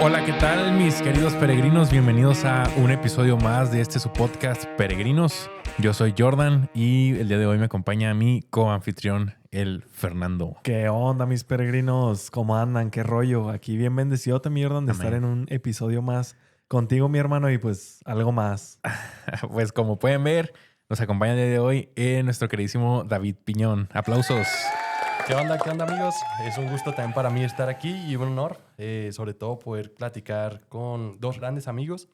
Hola, ¿qué tal mis queridos peregrinos? Bienvenidos a un episodio más de su podcast Peregrinos. Yo soy Jordan y el día de hoy me acompaña mi coanfitrión, el Fernando. ¿Qué onda, mis peregrinos? ¿Cómo andan? ¿Qué rollo? Aquí bien bendecido también, Jordan, de Amén. estar en un episodio más contigo, mi hermano, y pues algo más. Pues como pueden ver, nos acompaña el día de hoy nuestro queridísimo David Piñón. Aplausos. ¿Qué onda, amigos? Es un gusto también para mí estar aquí y un honor, sobre todo poder platicar con dos grandes amigos.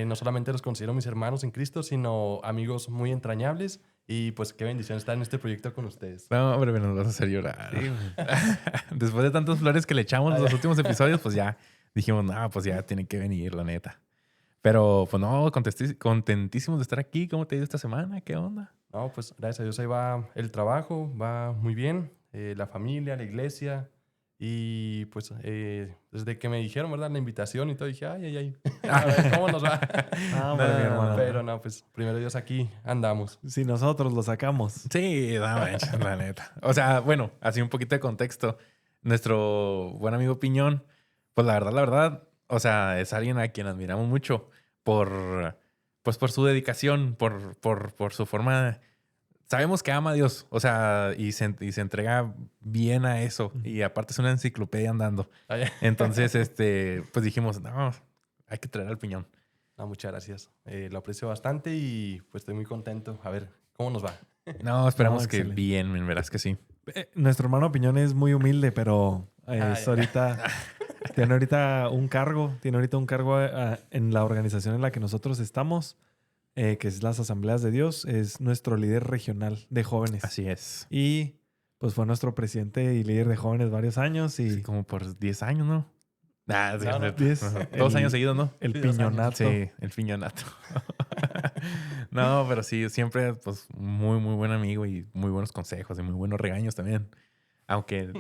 No solamente los considero mis hermanos en Cristo, sino amigos muy entrañables. Y pues qué bendición estar en este proyecto con ustedes. No, hombre, nos vas a hacer llorar. Sí. Después de tantos flores que le echamos en los últimos episodios, pues ya dijimos, no, pues ya tiene que venir, la neta. Pero pues no, contentísimos de estar aquí. ¿Cómo te ha ido esta semana? ¿Qué onda? No, pues gracias a Dios ahí va el trabajo, va muy bien. La familia, la iglesia. Y pues desde que me dijeron, ¿verdad? La invitación y todo, dije, ay. A ver, ¿cómo nos va? Mi hermano. Pero no, pues primero Dios aquí andamos. Si nosotros lo sacamos. Sí, no manches, la neta. O sea, bueno, así un poquito de contexto. Nuestro buen amigo Piñón, pues la verdad, o sea, es alguien a quien admiramos mucho por su dedicación, por su forma. Sabemos que ama a Dios, o sea, y se entrega bien a eso. Y aparte es una enciclopedia andando. Entonces, pues dijimos, no, hay que traer al Piñón. No, muchas gracias. Lo aprecio bastante y pues estoy muy contento. A ver, ¿cómo nos va? No, esperamos No, que excelente. bien, verás que sí. Nuestro hermano Piñón es muy humilde, pero tiene ahorita un cargo en la organización en la que nosotros estamos. Que es las Asambleas de Dios, es nuestro líder regional de jóvenes. Así es. Y pues fue nuestro presidente y líder de jóvenes varios años. Y sí, como por 10 años, ¿no? Ah, no, 2 años seguidos, ¿no? El Sí, 2 piñonato. Sí, el piñonato. No, pero sí, siempre pues muy buen amigo y muy buenos consejos y muy buenos regaños también. Aunque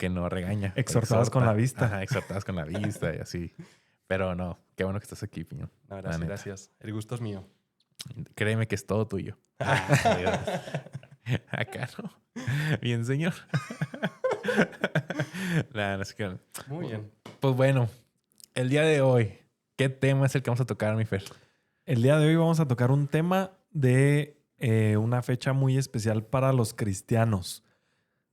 no regaña. Exhortadas con la vista. Ajá, exhortadas con la vista y así. Pero no, qué bueno que estás aquí, Piñón. No, gracias. El gusto es mío. Créeme que es todo tuyo. Acá no. Bien, señor. No es que... Muy bien. Pues bueno, el día de hoy, ¿qué tema es el que vamos a tocar, mi Fer? El día de hoy vamos a tocar un tema de una fecha muy especial para los cristianos.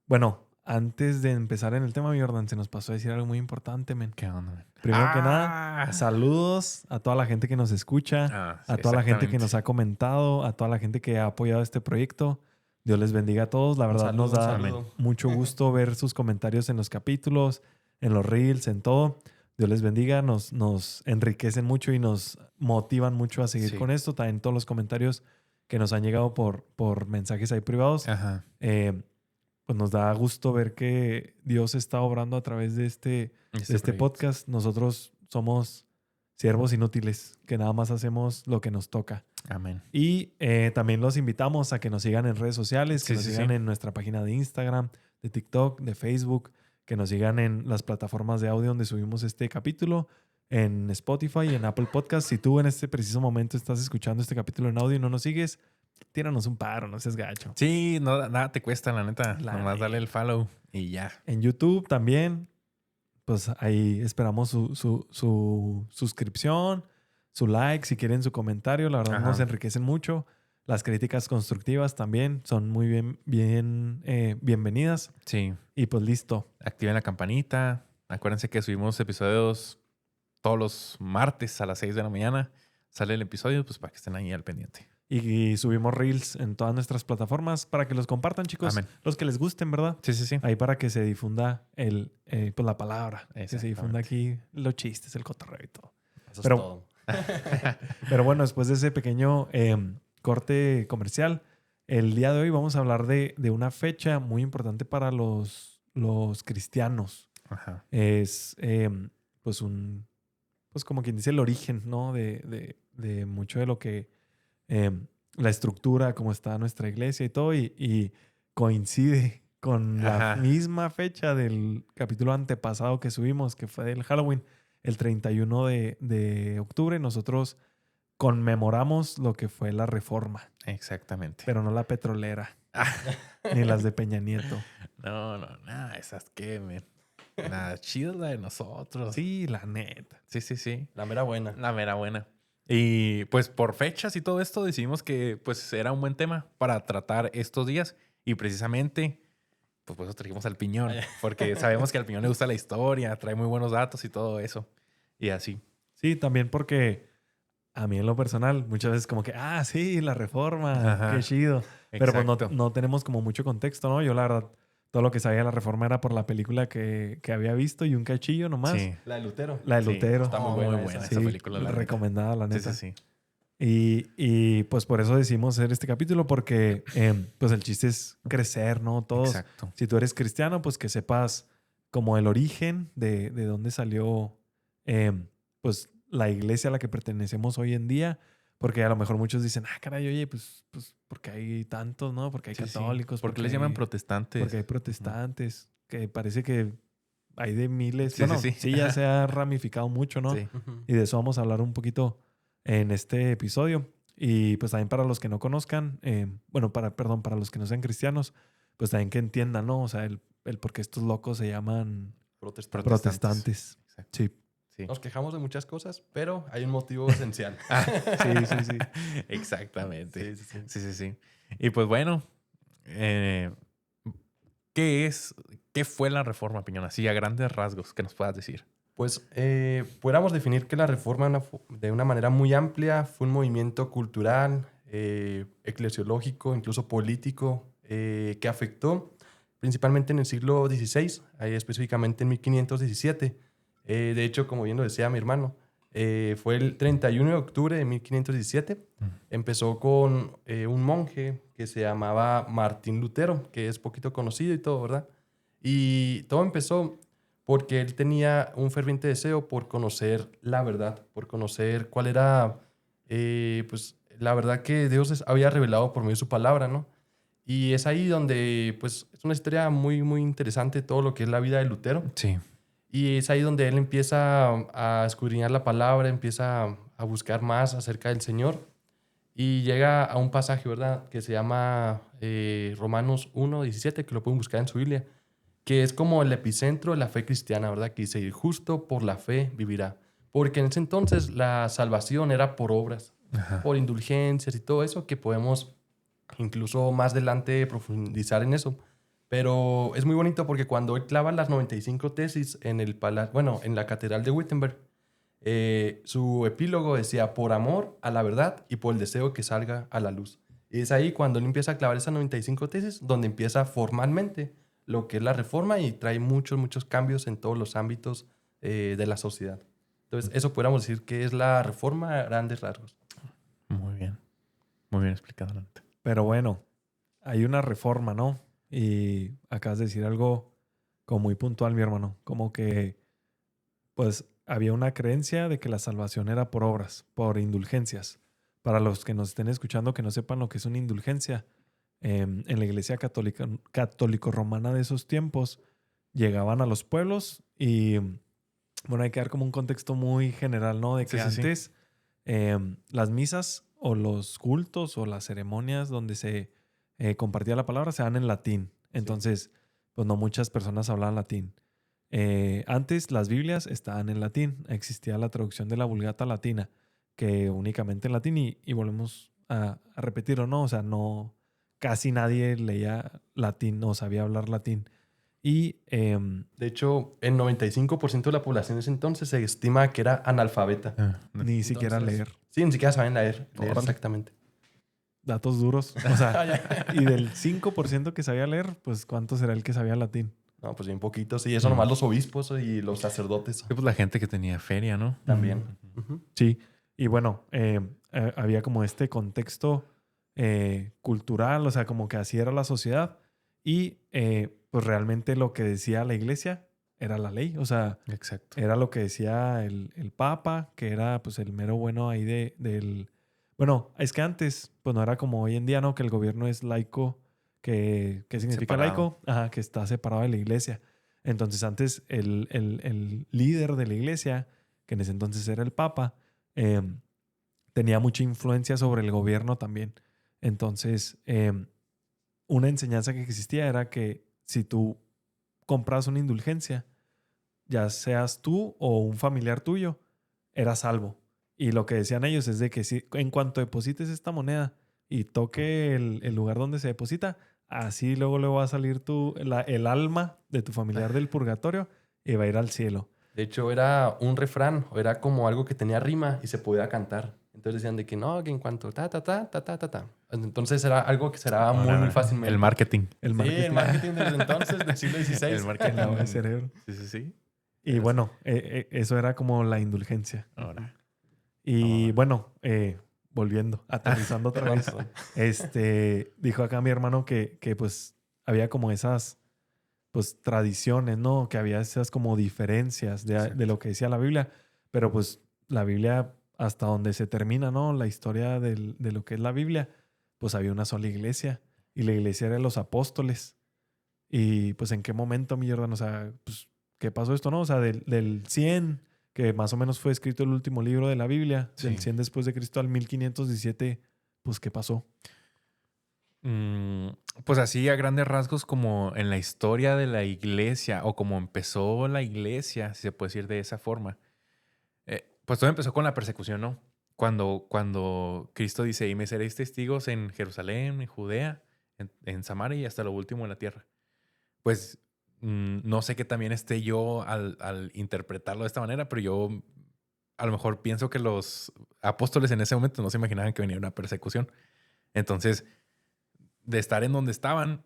Bueno, antes de empezar en el tema, mi Jordan, se nos pasó a decir algo muy importante, men. ¿Qué onda, man? Primero que nada, saludos a toda la gente que nos escucha, sí, a toda la gente que nos ha comentado, a toda la gente que ha apoyado este proyecto. Dios les bendiga a todos. La verdad nos da mucho gusto ver sus comentarios en los capítulos, en los reels, en todo. Dios les bendiga, nos enriquecen mucho y nos motivan mucho a seguir con esto. También todos los comentarios que nos han llegado por mensajes ahí privados. Ajá. Pues nos da gusto ver que Dios está obrando a través de este podcast. Nosotros somos siervos inútiles, que nada más hacemos lo que nos toca. Amén. Y también los invitamos a que nos sigan en redes sociales, que nos sigan en nuestra página de Instagram, de TikTok, de Facebook, que nos sigan en las plataformas de audio donde subimos este capítulo, en Spotify y en Apple Podcasts. Si tú en este preciso momento estás escuchando este capítulo en audio y no nos sigues, tíranos un paro, no seas gacho. Sí, nada te cuesta, la neta. Nomás dale el follow y ya. En YouTube también, pues ahí esperamos su suscripción, su like, si quieren su comentario. La verdad nos enriquecen mucho. Las críticas constructivas también son muy bienvenidas. Sí. Y pues listo. Activen la campanita. Acuérdense que subimos episodios todos los martes a las 6 de la mañana. Sale el episodio, pues para que estén ahí al pendiente. Y subimos reels en todas nuestras plataformas para que los compartan, chicos. Amén. Los que les gusten, ¿verdad? Sí. Ahí para que se difunda pues la palabra. Que se difunda aquí los chistes, el cotorreo y todo. Eso es todo. Pero bueno, después de ese pequeño corte comercial, el día de hoy vamos a hablar de una fecha muy importante para los cristianos. Ajá. Es pues como quien dice el origen, ¿no? De mucho de lo que la estructura, cómo está nuestra iglesia y todo, y coincide con la misma fecha del capítulo antepasado que subimos, que fue del Halloween, el 31 de octubre. Nosotros conmemoramos lo que fue la Reforma. Exactamente. Pero no la petrolera. Ni las de Peña Nieto. No, esas qué, men. Nada chida la de nosotros. Sí, la neta. Sí. La mera buena. La mera buena. Y pues por fechas y todo esto decidimos que pues era un buen tema para tratar estos días. Y precisamente, pues por eso trajimos al Piñón. Porque sabemos que al Piñón le gusta la historia, trae muy buenos datos y todo eso. Y así. Sí, también porque a mí en lo personal muchas veces como que, sí, la reforma, Ajá. qué chido. Pero pues Exacto. no tenemos como mucho contexto, ¿no? Yo la verdad, todo lo que sabía de la reforma era por la película que había visto y un cachillo nomás. Sí. La de Lutero. La de Sí, Lutero. está muy buena esa. esa película, la neta. recomendada, la neta. Sí. Y pues por eso decidimos hacer este capítulo porque pues el chiste es crecer, ¿no? Todos. Exacto. Si tú eres cristiano, pues que sepas como el origen de dónde salió pues la iglesia a la que pertenecemos hoy en día. Porque a lo mejor muchos dicen, caray, oye, pues porque hay tantos, ¿no? Porque hay Sí. católicos. ¿Por qué les llaman protestantes? Porque hay protestantes. Que parece que hay de miles. Sí, bueno, sí. sí, ya se ha ramificado mucho, ¿no? Sí. Ujú. Y de eso vamos a hablar un poquito en este episodio. Y pues también para los que no conozcan, para los que no sean cristianos, pues también que entiendan, ¿no? O sea, el por qué estos locos se llaman protestantes. Exacto. Sí. Sí. Nos quejamos de muchas cosas, pero hay un motivo esencial. Sí. Exactamente. Sí. Sí. Y pues bueno, ¿qué fue la Reforma, Piñón? Así a grandes rasgos, que nos puedas decir. Pues pudiéramos definir que la reforma de una manera muy amplia fue un movimiento cultural, eclesiológico, incluso político, que afectó principalmente en el siglo XVI, específicamente en 1517. De hecho, como bien lo decía mi hermano, fue el 31 de octubre de 1517. Empezó con un monje que se llamaba Martín Lutero, que es poquito conocido y todo, ¿verdad? Y todo empezó porque él tenía un ferviente deseo por conocer la verdad, por conocer cuál era pues, la verdad que Dios había revelado por medio de su palabra, ¿no? Y es ahí donde, pues, es una historia muy, muy interesante todo lo que es la vida de Lutero. Sí. Y es ahí donde él empieza a escudriñar la palabra, empieza a buscar más acerca del Señor y llega a un pasaje, ¿verdad? Que se llama Romanos 1:17, que lo pueden buscar en su Biblia, que es como el epicentro de la fe cristiana, ¿verdad? Que dice, el justo por la fe vivirá. Porque en ese entonces la salvación era por obras, Ajá. por indulgencias y todo eso, que podemos incluso más adelante profundizar en eso. Pero es muy bonito porque cuando él clava las 95 tesis en en la Catedral de Wittenberg, su epílogo decía, por amor a la verdad y por el deseo que salga a la luz. Y es ahí cuando él empieza a clavar esas 95 tesis, donde empieza formalmente lo que es la reforma y trae muchos cambios en todos los ámbitos de la sociedad. Entonces, eso podríamos decir que es la reforma a grandes rasgos. Muy bien. Muy bien explicado, la neta. Pero bueno, hay una reforma, ¿no? Y acabas de decir algo como muy puntual, mi hermano. Como que, pues, había una creencia de que la salvación era por obras, por indulgencias. Para los que nos estén escuchando que no sepan lo que es una indulgencia, en la iglesia católico-romana de esos tiempos, llegaban a los pueblos y, bueno, hay que dar como un contexto muy general, ¿no? De que Sí. antes las misas o los cultos o las ceremonias donde se compartía la palabra se dan en latín. Entonces, pues no muchas personas hablaban latín. Antes las Biblias estaban en latín. Existía la traducción de la Vulgata latina, que únicamente en latín, y volvemos a repetirlo, ¿no? O sea, no, casi nadie leía latín o sabía hablar latín. Y De hecho, el 95% de la población en ese entonces se estima que era analfabeta. ni siquiera Entonces, leer. Sí, ni siquiera saben leer Órale. exactamente. Datos duros. O sea, y del 5% que sabía leer, pues ¿cuánto será el que sabía latín? No, pues bien poquitos. Y eso nomás los obispos y los sacerdotes Sí, pues la gente que tenía feria, ¿no? también. Ujú. Sí. Y bueno, había como este contexto cultural, o sea, como que así era la sociedad. Y pues realmente lo que decía la iglesia era la ley. O sea, Exacto. era lo que decía el Papa, que era pues el mero bueno ahí del... Bueno, es que antes, pues no era como hoy en día, ¿no? Que el gobierno es laico. ¿Qué significa Separado. laico? Ajá, que está separado de la iglesia. Entonces antes el líder de la iglesia, que en ese entonces era el Papa, tenía mucha influencia sobre el gobierno también. Entonces, una enseñanza que existía era que si tú compras una indulgencia, ya seas tú o un familiar tuyo, eras salvo. Y lo que decían ellos es de que si en cuanto deposites esta moneda y toque el lugar donde se deposita, así luego va a salir el alma de tu familiar del purgatorio y va a ir al cielo. De hecho, era un refrán, o era como algo que tenía rima y se podía cantar. Entonces decían de que no, que en cuanto ta, ta, ta, ta, ta, ta, ta. Entonces era algo que se daba muy, muy fácilmente. El marketing. El Sí, marketing. el marketing desde entonces, del siglo XVI. El El marketing. lavado de cerebro. Sí. Y bueno, eso era como la indulgencia. Ahora. Y bueno, volviendo, aterrizando otra Perdón, vez. perdón. Dijo acá mi hermano que pues había como esas pues tradiciones, ¿no? Que había esas como diferencias de lo que decía la Biblia. Pero pues la Biblia, hasta donde se termina, ¿no? La historia de lo que es la Biblia, pues había una sola iglesia. Y la iglesia era de los apóstoles. Y pues en qué momento, mi Jordan, o sea, pues, ¿qué pasó esto, no? O sea, del 100, que más o menos fue escrito el último libro de la Biblia, Sí. del 100 después de Cristo al 1517, pues ¿qué pasó? Pues así a grandes rasgos como en la historia de la iglesia o como empezó la iglesia, si se puede decir de esa forma. Pues todo empezó con la persecución, ¿no? Cuando Cristo dice, y me seréis testigos en Jerusalén, en Judea, en Samaria y hasta lo último en la tierra. Pues no sé qué también esté yo al interpretarlo de esta manera, pero yo a lo mejor pienso que los apóstoles en ese momento no se imaginaban que venía una persecución. Entonces, de estar en donde estaban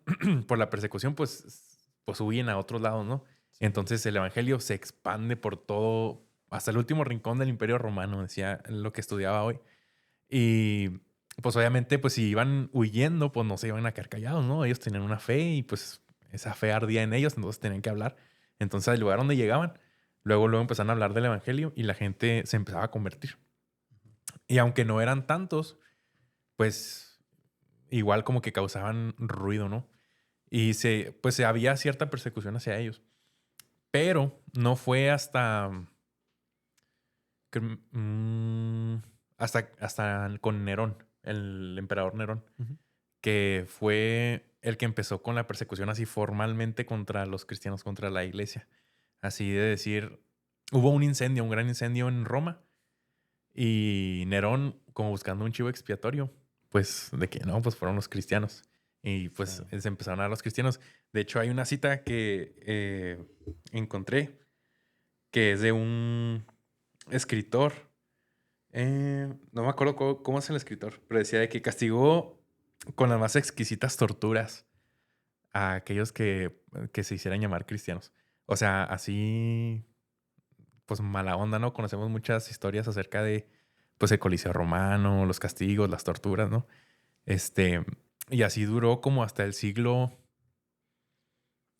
por la persecución, pues huyen a otros lados, ¿no? Entonces el evangelio se expande por todo, hasta el último rincón del Imperio Romano, decía lo que estudiaba hoy. Y pues obviamente, pues si iban huyendo, pues no se iban a quedar callados, ¿no? Ellos tenían una fe y pues esa fe ardía en ellos, entonces tenían que hablar. Entonces al lugar donde llegaban, luego empezaron a hablar del evangelio y la gente se empezaba a convertir. Y aunque no eran tantos, pues igual como que causaban ruido, ¿no? Y pues había cierta persecución hacia ellos. Pero no fue hasta con Nerón, el emperador Nerón, Ujú. que fue el que empezó con la persecución así formalmente contra los cristianos, contra la iglesia. Así de decir, hubo un incendio, un gran incendio en Roma y Nerón, como buscando un chivo expiatorio, pues de que no, pues fueron los cristianos. Y pues Sí. se empezaron a dar los cristianos. De hecho, hay una cita que encontré que es de un escritor. No me acuerdo cómo es el escritor, pero decía de que castigó con las más exquisitas torturas a aquellos que se hicieran llamar cristianos. O sea, así, pues mala onda, ¿no? Conocemos muchas historias acerca de, pues, el Coliseo Romano, los castigos, las torturas, ¿no? Y así duró como hasta el siglo,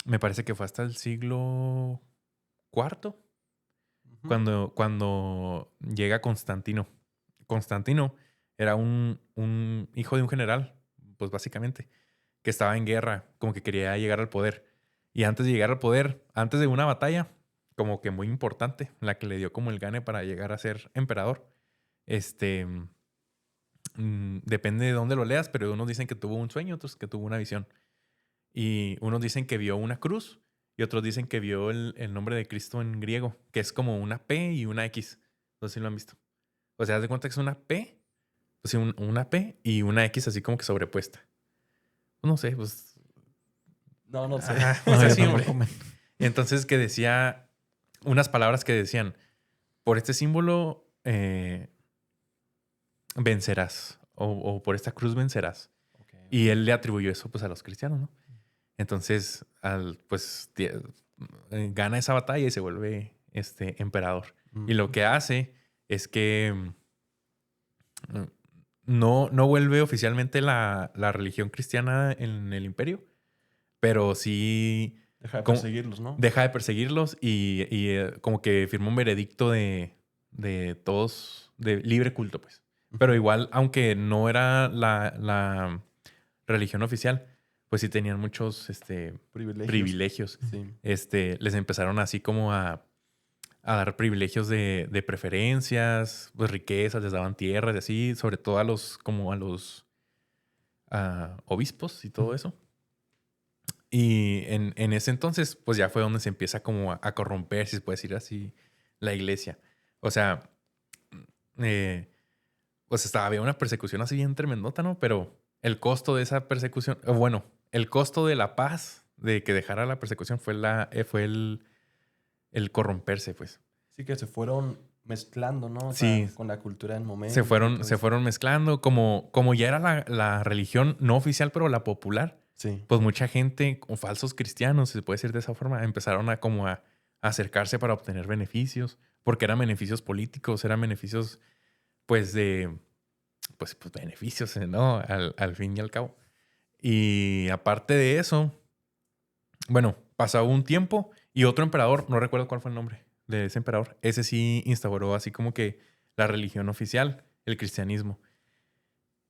me parece que fue hasta el siglo IV, cuando llega Constantino. Constantino era un hijo de un general, pues básicamente, que estaba en guerra, como que quería llegar al poder. Y antes de llegar al poder, antes de una batalla, como que muy importante, la que le dio como el gane para llegar a ser emperador, depende de dónde lo leas, pero unos dicen que tuvo un sueño, otros que tuvo una visión. Y unos dicen que vio una cruz y otros dicen que vio el nombre de Cristo en griego, que es como una P y una X. No sé si lo han visto. O sea, haz de cuenta que es una P, pues sí, una P y una X así como que sobrepuesta. No sé, pues... No sé. Ajá, No, es yo así, tampoco hombre. Entonces que decía unas palabras que decían, por este símbolo vencerás o por esta cruz vencerás. Y él le atribuyó eso pues a los cristianos, ¿no? Entonces, gana esa batalla y se vuelve emperador. Y lo que hace es que no vuelve oficialmente la religión cristiana en el imperio, pero sí Deja de como perseguirlos, ¿no? deja de perseguirlos y como que firma un veredicto de todos, de libre culto, pues. Pero igual, aunque no era la religión oficial, pues sí tenían muchos privilegios. Sí. Les empezaron así como a dar privilegios de preferencias, pues riquezas, les daban tierras y así, sobre todo a los obispos y todo eso. Y en ese entonces, pues ya fue donde se empieza como a corromper, si se puede decir así, la iglesia. O sea, pues había una persecución así bien tremendota, ¿no? Pero el costo de esa persecución, o bueno, el costo de la paz, de que dejara la persecución, fue el corromperse, pues. Sí, que se fueron mezclando, ¿no? O Sí. sea, con la cultura del momento. Se y todo eso. fueron mezclando, como ya era la religión no oficial, pero la popular. Sí. Pues mucha gente, o falsos cristianos, si se puede decir de esa forma, empezaron a acercarse para obtener beneficios, porque eran beneficios políticos, eran beneficios, pues, pues beneficios, ¿no? Al fin y al cabo. Y aparte de eso, bueno, pasó un tiempo y otro emperador, no recuerdo cuál fue el nombre de ese emperador, ese sí instauró así como que la religión oficial, el cristianismo,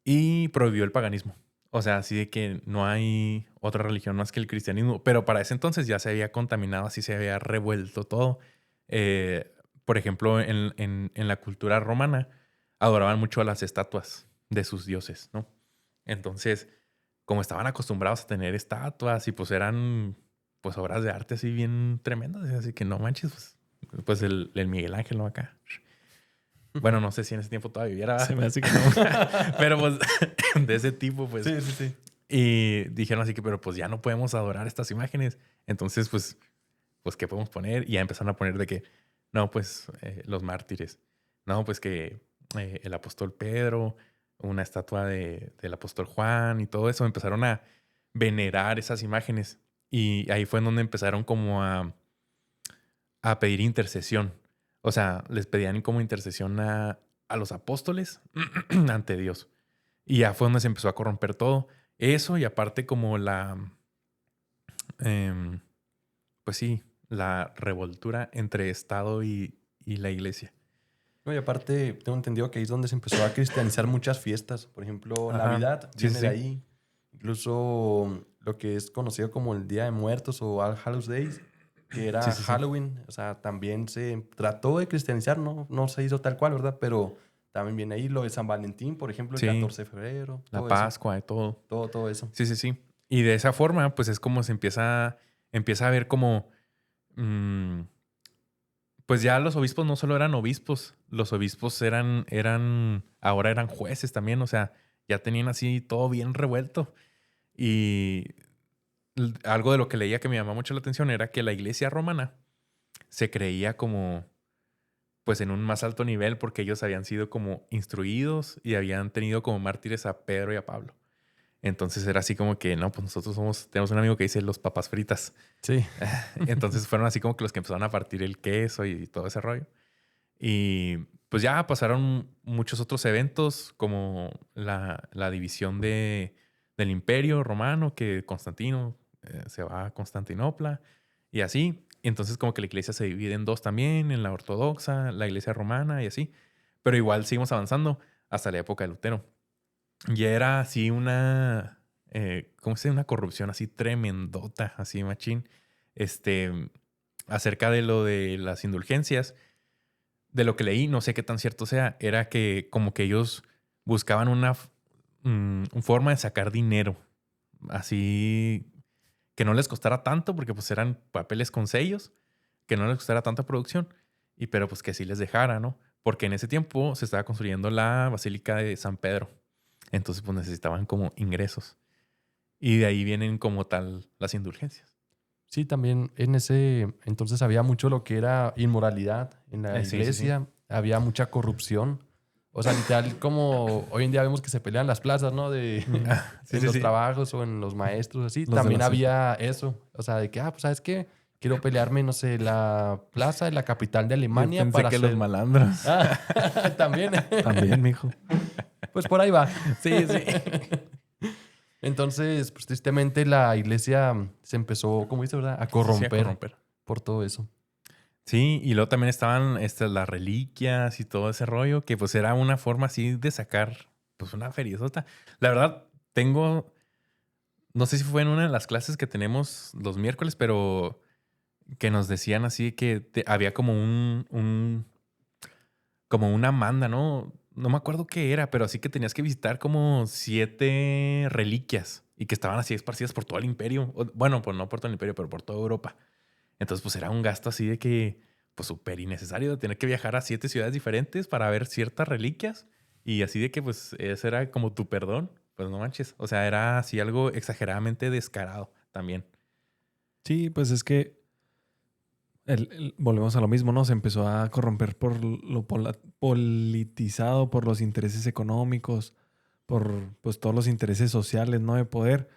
y prohibió el paganismo. O sea, así de que no hay otra religión más que el cristianismo. Pero para ese entonces ya se había contaminado, así se había revuelto todo. Por ejemplo, en la cultura romana adoraban mucho a las estatuas de sus dioses, ¿no? Entonces, como estaban acostumbrados a tener estatuas y pues eran pues obras de arte así bien tremendas, así que no manches, pues el Miguel Ángel, ¿no? Acá. Bueno, no sé si en ese tiempo todavía viviera. Se me hace que no. Pero pues de ese tipo, pues. Sí, sí, sí. Y dijeron así que, pero pues ya no podemos adorar estas imágenes. Entonces, pues ¿qué podemos poner? Y ya empezaron a poner de que, no, pues los mártires. No, pues que el apóstol Pedro, una estatua del apóstol Juan y todo eso. Empezaron a venerar esas imágenes. Y ahí fue en donde empezaron como a pedir intercesión. O sea, les pedían como intercesión a los apóstoles ante Dios. Y ya fue donde se empezó a corromper todo. Eso y aparte como pues sí, la revoltura entre Estado y la iglesia. No, y aparte, tengo entendido que ahí es donde se empezó a cristianizar muchas fiestas. Por ejemplo, Ajá. Navidad Sí, viene sí, de sí. ahí. Incluso lo que es conocido como el Día de Muertos o All Hallows Days, que era Sí, sí, sí. Halloween. O sea, también se trató de cristianizar, ¿no? No se hizo tal cual, ¿verdad? Pero también viene ahí lo de San Valentín, por ejemplo, el Sí. 14 de febrero. La todo Pascua y todo. Eso. Todo eso. Sí, sí, sí. Y de esa forma, pues es como se empieza a ver como... pues ya los obispos no solo eran obispos, los obispos ahora eran jueces también, o sea, ya tenían así todo bien revuelto. Y algo de lo que leía que me llamó mucho la atención era que la iglesia romana se creía como, pues en un más alto nivel porque ellos habían sido como instruidos y habían tenido como mártires a Pedro y a Pablo. Entonces era así como que, no, pues nosotros tenemos un amigo que dice los papas fritas. Sí. Entonces fueron así como que los que empezaron a partir el queso y todo ese rollo. Y pues ya pasaron muchos otros eventos como la división del imperio romano, que Constantino se va a Constantinopla y así. Entonces como que la iglesia se divide en dos también, en la ortodoxa, la iglesia romana y así. Pero igual seguimos avanzando hasta la época de Lutero. Ya era así ¿cómo se dice? Una corrupción así tremendota, así machín, acerca de lo de las indulgencias. De lo que leí, no sé qué tan cierto sea, era que como que ellos buscaban una forma de sacar dinero, así que no les costara tanto, porque pues eran papeles con sellos, que no les costara tanta producción, pero pues que sí les dejara, ¿no? Porque en ese tiempo se estaba construyendo la Basílica de San Pedro. Entonces, pues necesitaban como ingresos. Y de ahí vienen como tal las indulgencias. Sí, también en ese entonces había mucho lo que era inmoralidad en la Sí, sí, iglesia, había mucha corrupción. O sea, literal, como hoy en día vemos que se pelean las plazas, ¿no? Sí, En sí, los sí. trabajos o en los maestros, así. Los de También la había eso. O sea, de que, pues, ¿sabes qué? Quiero pelearme, no sé, la plaza de la capital de Alemania Yo pensé para que hacer... los malandros. Ah, también. También, mijo. Pues por ahí va. Sí, sí. Entonces, pues tristemente la iglesia se empezó, como dice, ¿verdad? A Sí, a corromper corromper. por todo eso. Sí, y luego también estaban las reliquias y todo ese rollo, que pues era una forma así de sacar pues una feriezota. La verdad, no sé si fue en una de las clases que tenemos los miércoles, pero que nos decían así que había como como una manda, ¿no? No me acuerdo qué era, pero así que tenías que visitar como 7 reliquias y que estaban así esparcidas por todo el imperio. Bueno, pues no por todo el imperio, pero por toda Europa. Entonces, pues era un gasto así de que, pues súper innecesario de tener que viajar a 7 ciudades diferentes para ver ciertas reliquias. Y así de que, pues, ese era como tu perdón. Pues no manches. O sea, era así algo exageradamente descarado también. Sí, pues es que volvemos a lo mismo, ¿no? Se empezó a corromper por lo politizado, por los intereses económicos, por pues todos los intereses sociales, ¿no? De poder.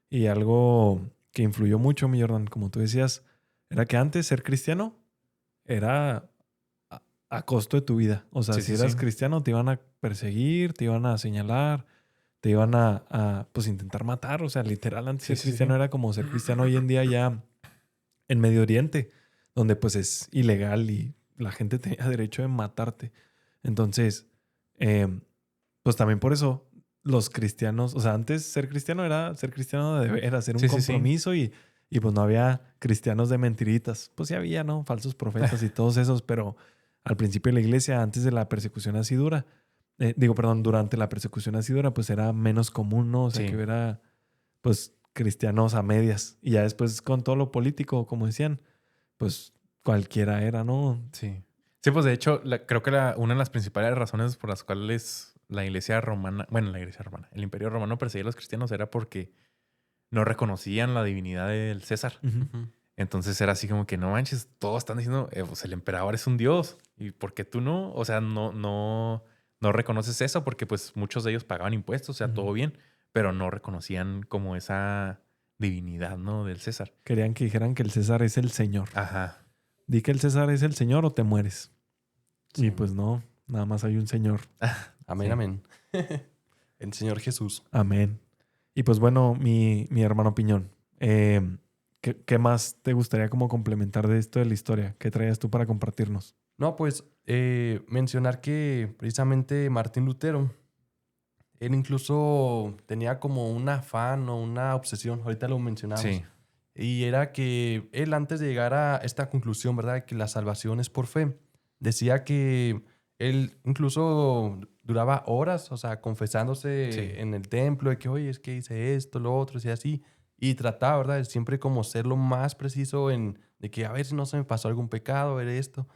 Y algo que influyó mucho, mi Jordan, como tú decías, era que antes ser cristiano era a costo de tu vida. O sea, Sí, si sí, eras sí. cristiano, te iban a perseguir, te iban a señalar, te iban pues intentar matar. O sea, literal, antes Sí, ser sí, cristiano sí. era como ser cristiano hoy en día ya en Medio Oriente, donde pues es ilegal y la gente tenía derecho de matarte. Entonces, pues también por eso los cristianos, o sea, antes ser cristiano era ser cristiano de veras, hacer un Sí, sí, sí. compromiso y pues no había cristianos de mentiritas. Pues sí había, ¿no? Falsos profetas y todos esos, pero al principio de la iglesia, antes de la persecución así dura, durante la persecución así dura, pues era menos común, ¿no? O sea, Sí. que hubiera, pues, cristianos a medias. Y ya después con todo lo político, como decían, pues cualquiera era, ¿no? Sí. Sí, pues de hecho, creo que una de las principales razones por las cuales la iglesia romana, el imperio romano perseguía a los cristianos era porque no reconocían la divinidad del César. Ujú. Ujú. Entonces era así como que no manches, todos están diciendo, pues el emperador es un dios. ¿Y por qué tú no? O sea, no reconoces eso porque pues muchos de ellos pagaban impuestos, o sea, Ujú. todo bien, pero no reconocían como esa divinidad, ¿no? Del César. Querían que dijeran que el César es el Señor. Ajá. Di que el César es el Señor o te mueres. Sí. Y pues no, nada más hay un Señor. Amén, Sí. amén. El Señor Jesús. Amén. Y pues bueno, mi hermano Piñón, ¿qué más te gustaría como complementar de esto de la historia? ¿Qué traías tú para compartirnos? No, pues mencionar que precisamente Martín Lutero, él incluso tenía como un afán o una obsesión, ahorita lo mencionamos. Sí. Y era que él antes de llegar a esta conclusión, ¿verdad? Que la salvación es por fe, decía que él incluso duraba horas, o sea, confesándose Sí. en el templo de que, oye, es que hice esto, lo otro, y así. Y trataba, ¿verdad? De siempre como ser lo más preciso de que a ver si no se me pasó algún pecado, a ver esto.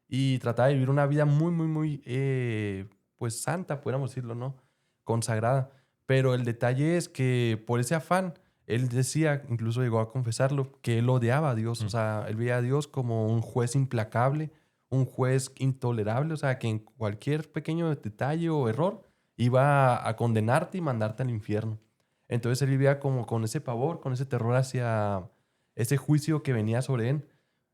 Y trataba de vivir una vida muy, muy, muy, pues santa, pudiéramos decirlo, ¿no? Consagrada. Pero el detalle es que por ese afán, él decía, incluso llegó a confesarlo, que él odiaba a Dios. O sea, él veía a Dios como un juez implacable, un juez intolerable. O sea, que en cualquier pequeño detalle o error iba a condenarte y mandarte al infierno. Entonces él vivía como con ese pavor, con ese terror hacia ese juicio que venía sobre él.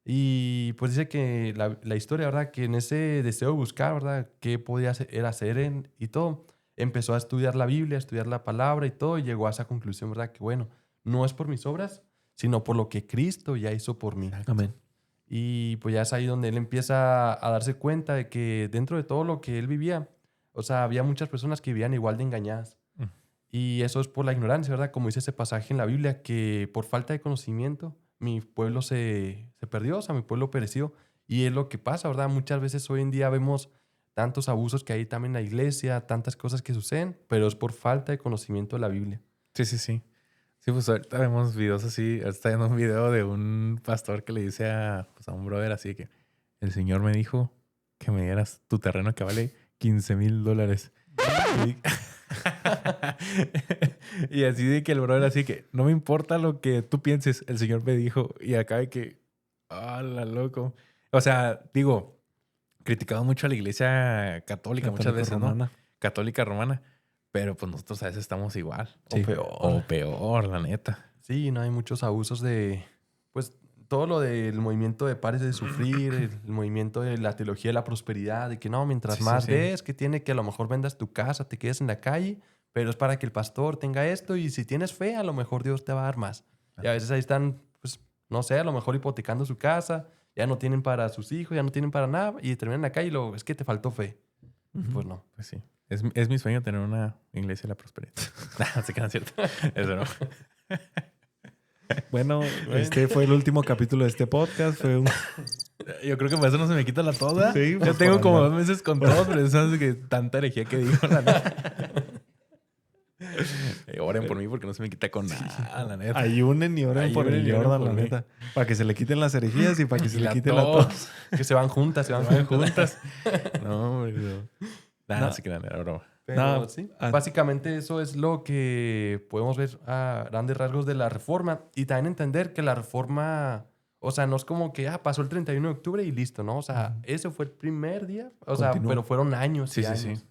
Y pues dice que la historia, ¿verdad? Que en ese deseo de buscar, ¿verdad? ¿Qué podía hacer y todo? Empezó a estudiar la Biblia, a estudiar la palabra y todo, y llegó a esa conclusión, ¿verdad? Que bueno, no es por mis obras, sino por lo que Cristo ya hizo por mí. Exacto. Amén. Y pues ya es ahí donde él empieza a darse cuenta de que dentro de todo lo que él vivía, o sea, había muchas personas que vivían igual de engañadas. Mm. Y eso es por la ignorancia, ¿verdad? Como dice ese pasaje en la Biblia, que por falta de conocimiento mi pueblo se perdió, o sea, mi pueblo pereció. Y es lo que pasa, ¿verdad? Muchas veces hoy en día vemos tantos abusos que hay también en la iglesia, tantas cosas que suceden, pero es por falta de conocimiento de la Biblia. Sí, sí, sí. Sí, pues ahorita vemos videos así. Está viendo un video de un pastor que le dice pues, a un brother así que el Señor me dijo que me dieras tu terreno que vale $15,000. Y así de que el brother así que no me importa lo que tú pienses, el Señor me dijo. Y acá de que, ¡hala, loco! O sea, digo, criticamos mucho a la iglesia católica muchas Católica veces, ¿no? romana. Católica romana. Pero pues nosotros a veces estamos igual. Sí. O peor. O peor, la neta. Sí, no hay muchos abusos de, pues, todo lo del movimiento de pares de sufrir, el movimiento de la teología de la prosperidad, de que no, mientras Sí, sí, más sí. des, que tiene que a lo mejor vendas tu casa, te quedes en la calle, pero es para que el pastor tenga esto y si tienes fe, a lo mejor Dios te va a dar más. Y a veces ahí están, pues, no sé, a lo mejor hipotecando su casa, ya no tienen para sus hijos, ya no tienen para nada y terminan en la calle y luego, es que te faltó fe. Ujú. Pues no. Pues sí. Es mi sueño tener una iglesia de la prosperidad. No, se quedan cierto. Eso no. Bueno, este fue el último capítulo de este podcast. Fue un... Yo creo que por eso no se me quita la toda. Sí, pues, Yo tengo por como andar. 2 meses con todo, pero eso hace que tanta herejía que digo, la neta. Oren por mí porque no se me quita con nada, la neta. Ayunen y oren por el Ayunen y oren Jordan, por la mí. neta. Para que se le quiten las herejías y para que se Y le la quite la tos. tos. Que se van juntas, se van Van juntas. juntas. No, hombre, no. Nada, No. sí que era broma. Pero No, sí, ah. básicamente eso es lo que podemos ver a grandes rasgos de la reforma. Y también entender que la reforma, o sea, no es como que pasó el 31 de octubre y listo, ¿no? O sea, ese fue el primer día, o sea, Continuó. pero fueron años Sí, y sí, años. sí.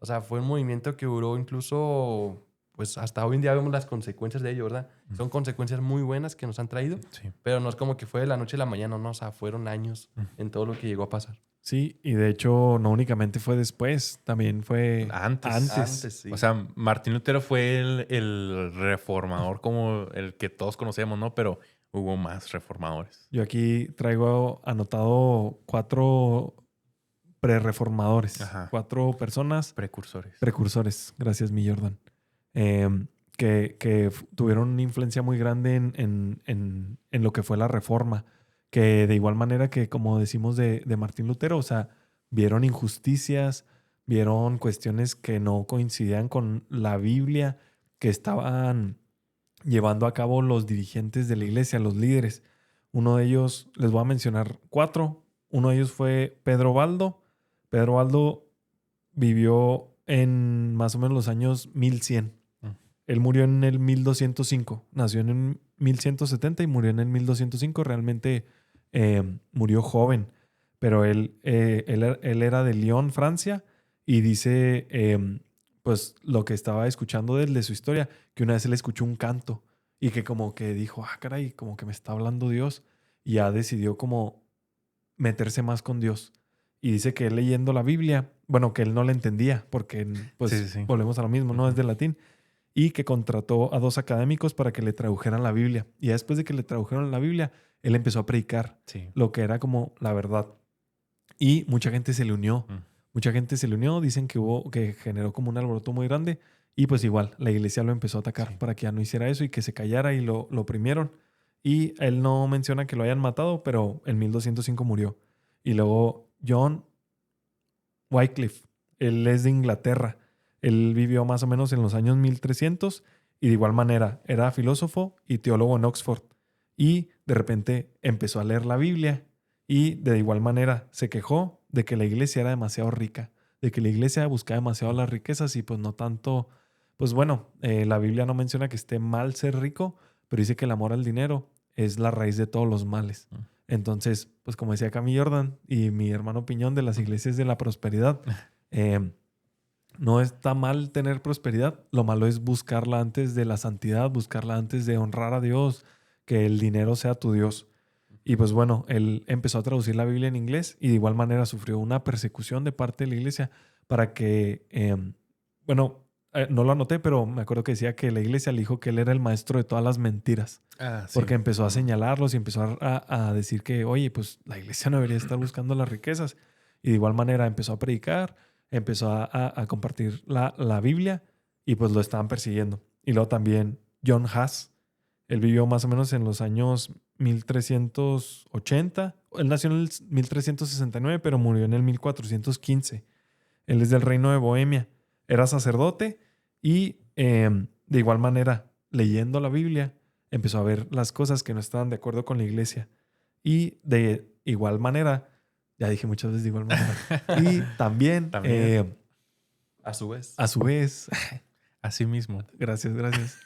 O sea, fue un movimiento que duró incluso, pues hasta hoy en día vemos las consecuencias de ello, ¿verdad? Son consecuencias muy buenas que nos han traído, Sí. pero no es como que fue de la noche a la mañana, no, o sea, fueron años en todo lo que llegó a pasar. Sí, y de hecho no únicamente fue después, también fue Antes. Antes, sí. O sea, Martín Lutero fue el reformador como el que todos conocemos, ¿no? Pero hubo más reformadores. Yo aquí traigo anotado 4 prerreformadores, Ajá. 4 personas Precursores. precursores, gracias mi Jordan, que tuvieron una influencia muy grande en lo que fue la reforma, que de igual manera que como decimos de Martín Lutero, o sea, vieron injusticias, vieron cuestiones que no coincidían con la Biblia, que estaban llevando a cabo los dirigentes de la iglesia, los líderes. Uno de ellos, les voy a mencionar 4, uno de ellos fue Pedro Baldo. Pedro Baldo vivió en más o menos los años 1100. Él murió en el 1205. Nació en el 1170 y murió en el 1205. Realmente murió joven. Pero él era de Lyon, Francia. Y dice, pues lo que estaba escuchando de su historia, que una vez él escuchó un canto y que como que dijo, caray, como que me está hablando Dios. Y ya decidió como meterse más con Dios. Y dice que él leyendo la Biblia, bueno, que él no la entendía, porque pues Sí. volvemos a lo mismo, no es de latín, y que contrató a 2 académicos para que le tradujeran la Biblia. Y ya después de que le tradujeron la Biblia, él empezó a predicar Sí. lo que era como la verdad. Y mucha gente se le unió. Mucha gente se le unió, dicen que generó como un alboroto muy grande. Y pues igual, la iglesia lo empezó a atacar para que ya no hiciera eso y que se callara y lo oprimieron. Y él no menciona que lo hayan matado, pero en 1205 murió. Y luego John Wycliffe, él es de Inglaterra. Él vivió más o menos en los años 1300 y de igual manera era filósofo y teólogo en Oxford. Y de repente empezó a leer la Biblia y de igual manera se quejó de que la iglesia era demasiado rica, de que la iglesia buscaba demasiado las riquezas y pues no tanto, pues bueno, la Biblia no menciona que esté mal ser rico, pero dice que el amor al dinero es la raíz de todos los males. Entonces, pues como decía Camille Jordan y mi hermano Piñón de las iglesias de la prosperidad, no está mal tener prosperidad, lo malo es buscarla antes de la santidad, buscarla antes de honrar a Dios, que el dinero sea tu Dios. Y pues bueno, él empezó a traducir la Biblia en inglés y de igual manera sufrió una persecución de parte de la iglesia para que, no lo anoté, pero me acuerdo que decía que la iglesia le dijo que él era el maestro de todas las mentiras. Porque empezó a señalarlos y empezó a decir que, oye, pues la iglesia no debería estar buscando las riquezas. Y de igual manera empezó a predicar, empezó a compartir la Biblia y pues lo estaban persiguiendo. Y luego también John Huss, él vivió más o menos en los años 1380. Él nació en el 1369, pero murió en el 1415. Él es del reino de Bohemia. Era sacerdote y de igual manera, leyendo la Biblia, empezó a ver las cosas que no estaban de acuerdo con la iglesia. Y de igual manera, ya dije muchas veces de igual manera, y también. A su vez. Así mismo. Gracias.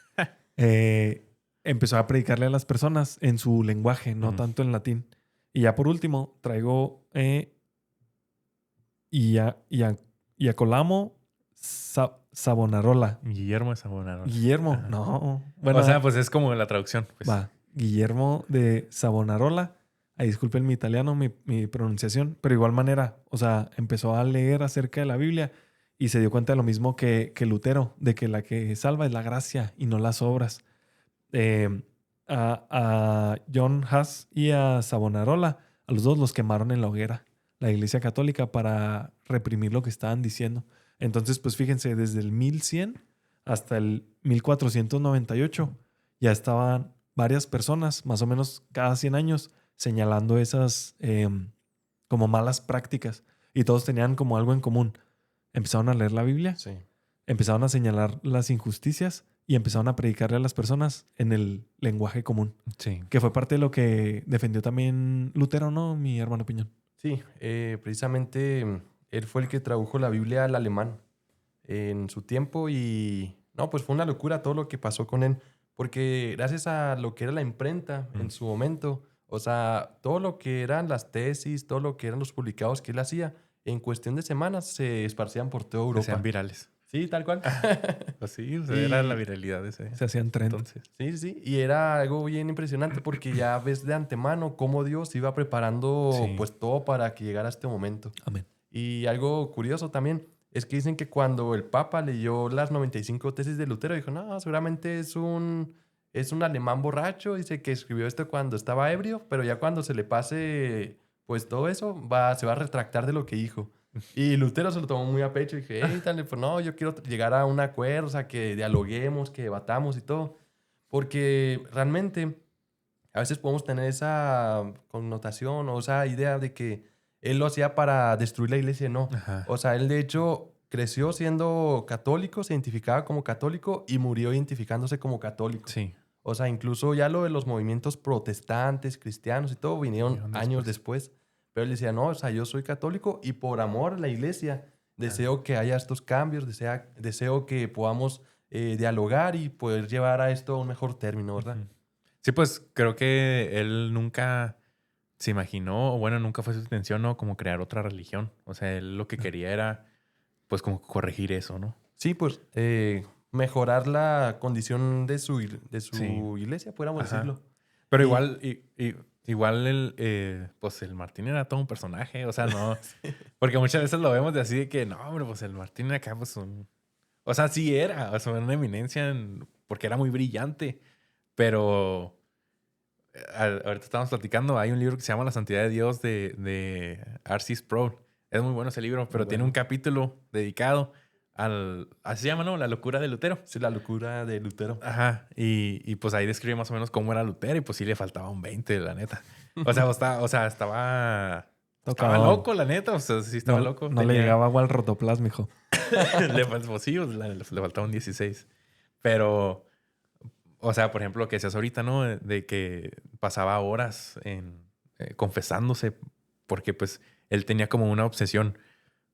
Empezó a predicarle a las personas en su lenguaje, no tanto en latín. Y ya por último, traigo Iacolamo Savonarola. Guillermo de Savonarola. Guillermo, Ajá. no. Bueno, o sea, pues es como la traducción. Pues. Va, Guillermo de Savonarola. Ay, disculpen mi italiano, mi pronunciación, pero de igual manera, o sea, empezó a leer acerca de la Biblia y se dio cuenta de lo mismo que Lutero, de que la que salva es la gracia y no las obras. A John Huss y a Savonarola, a los dos los quemaron en la hoguera, la Iglesia Católica, para reprimir lo que estaban diciendo. Entonces, pues fíjense, desde el 1100 hasta el 1498 ya estaban varias personas, más o menos cada 100 años, señalando esas como malas prácticas. Y todos tenían como algo en común. Empezaron a leer la Biblia. Sí. empezaron a señalar las injusticias y empezaron a predicarle a las personas en el lenguaje común, Sí. que fue parte de lo que defendió también Lutero, ¿no? Mi hermano Piñón. Sí, precisamente él fue el que tradujo la Biblia al alemán en su tiempo y no, pues fue una locura todo lo que pasó con él, porque gracias a lo que era la imprenta en su momento, o sea, todo lo que eran las tesis, todo lo que eran los publicados que él hacía, en cuestión de semanas se esparcían por toda Que sean Europa. virales. Sí, tal cual. Pues sí, o sea, Y- era la viralidad de ese. Se hacían trend. Entonces. Sí, sí, y era algo bien impresionante porque ya ves de antemano cómo Dios iba preparando Sí. pues todo para que llegara este momento. Amén. Y algo curioso también es que dicen que cuando el Papa leyó las 95 tesis de Lutero, dijo, no, seguramente es un alemán borracho, dice que escribió esto cuando estaba ebrio, pero ya cuando se le pase pues todo eso, se va a retractar de lo que dijo. Y Lutero se lo tomó muy a pecho y dije, hey, dale, pues no, yo quiero llegar a un acuerdo, o sea, que dialoguemos, que debatamos y todo. Porque realmente a veces podemos tener esa connotación o esa idea de que él lo hacía para destruir la iglesia, no. Ajá. O sea, él de hecho creció siendo católico, se identificaba como católico y murió identificándose como católico. Sí. O sea, incluso ya lo de los movimientos protestantes, cristianos y todo vinieron Vinieron años después. Pero él decía, no, o sea, yo soy católico y por amor a la iglesia deseo que haya estos cambios, deseo que podamos dialogar y poder llevar a esto a un mejor término, ¿verdad? Ujú. Sí, pues creo que él nunca se imaginó, o bueno, nunca fue su intención, ¿no? Como crear otra religión. O sea, él lo que quería era, pues, como corregir eso, ¿no? Sí, pues mejorar la condición de su Sí. iglesia, podríamos Ajá. decirlo. Pero Y- igual, igual pues el Martín era todo un personaje, o sea, no. Porque muchas veces lo vemos de así de que, no, hombre, pues el Martín acá, pues un. O sea, sí era, o sea, una eminencia porque era muy brillante, pero ahorita estamos platicando, hay un libro que se llama La Santidad de Dios de R.C. Sproul. Es muy bueno ese libro, pero tiene un capítulo dedicado así se llama, ¿no? La locura de Lutero. Sí, la locura de Lutero. Ajá, y pues ahí describe más o menos cómo era Lutero y pues sí le faltaba un 20, la neta. Estaba Tocadón. loco, la neta, o sea, sí estaba No, loco. no le llegaba agua al rotoplas, mijo. Pues sí, le faltaba un 16. Pero, o sea, por ejemplo, lo que decías ahorita, ¿no? De que pasaba horas confesándose porque pues él tenía como una obsesión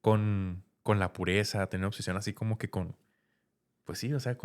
con la pureza, tenía una obsesión así como que pues sí, o sea,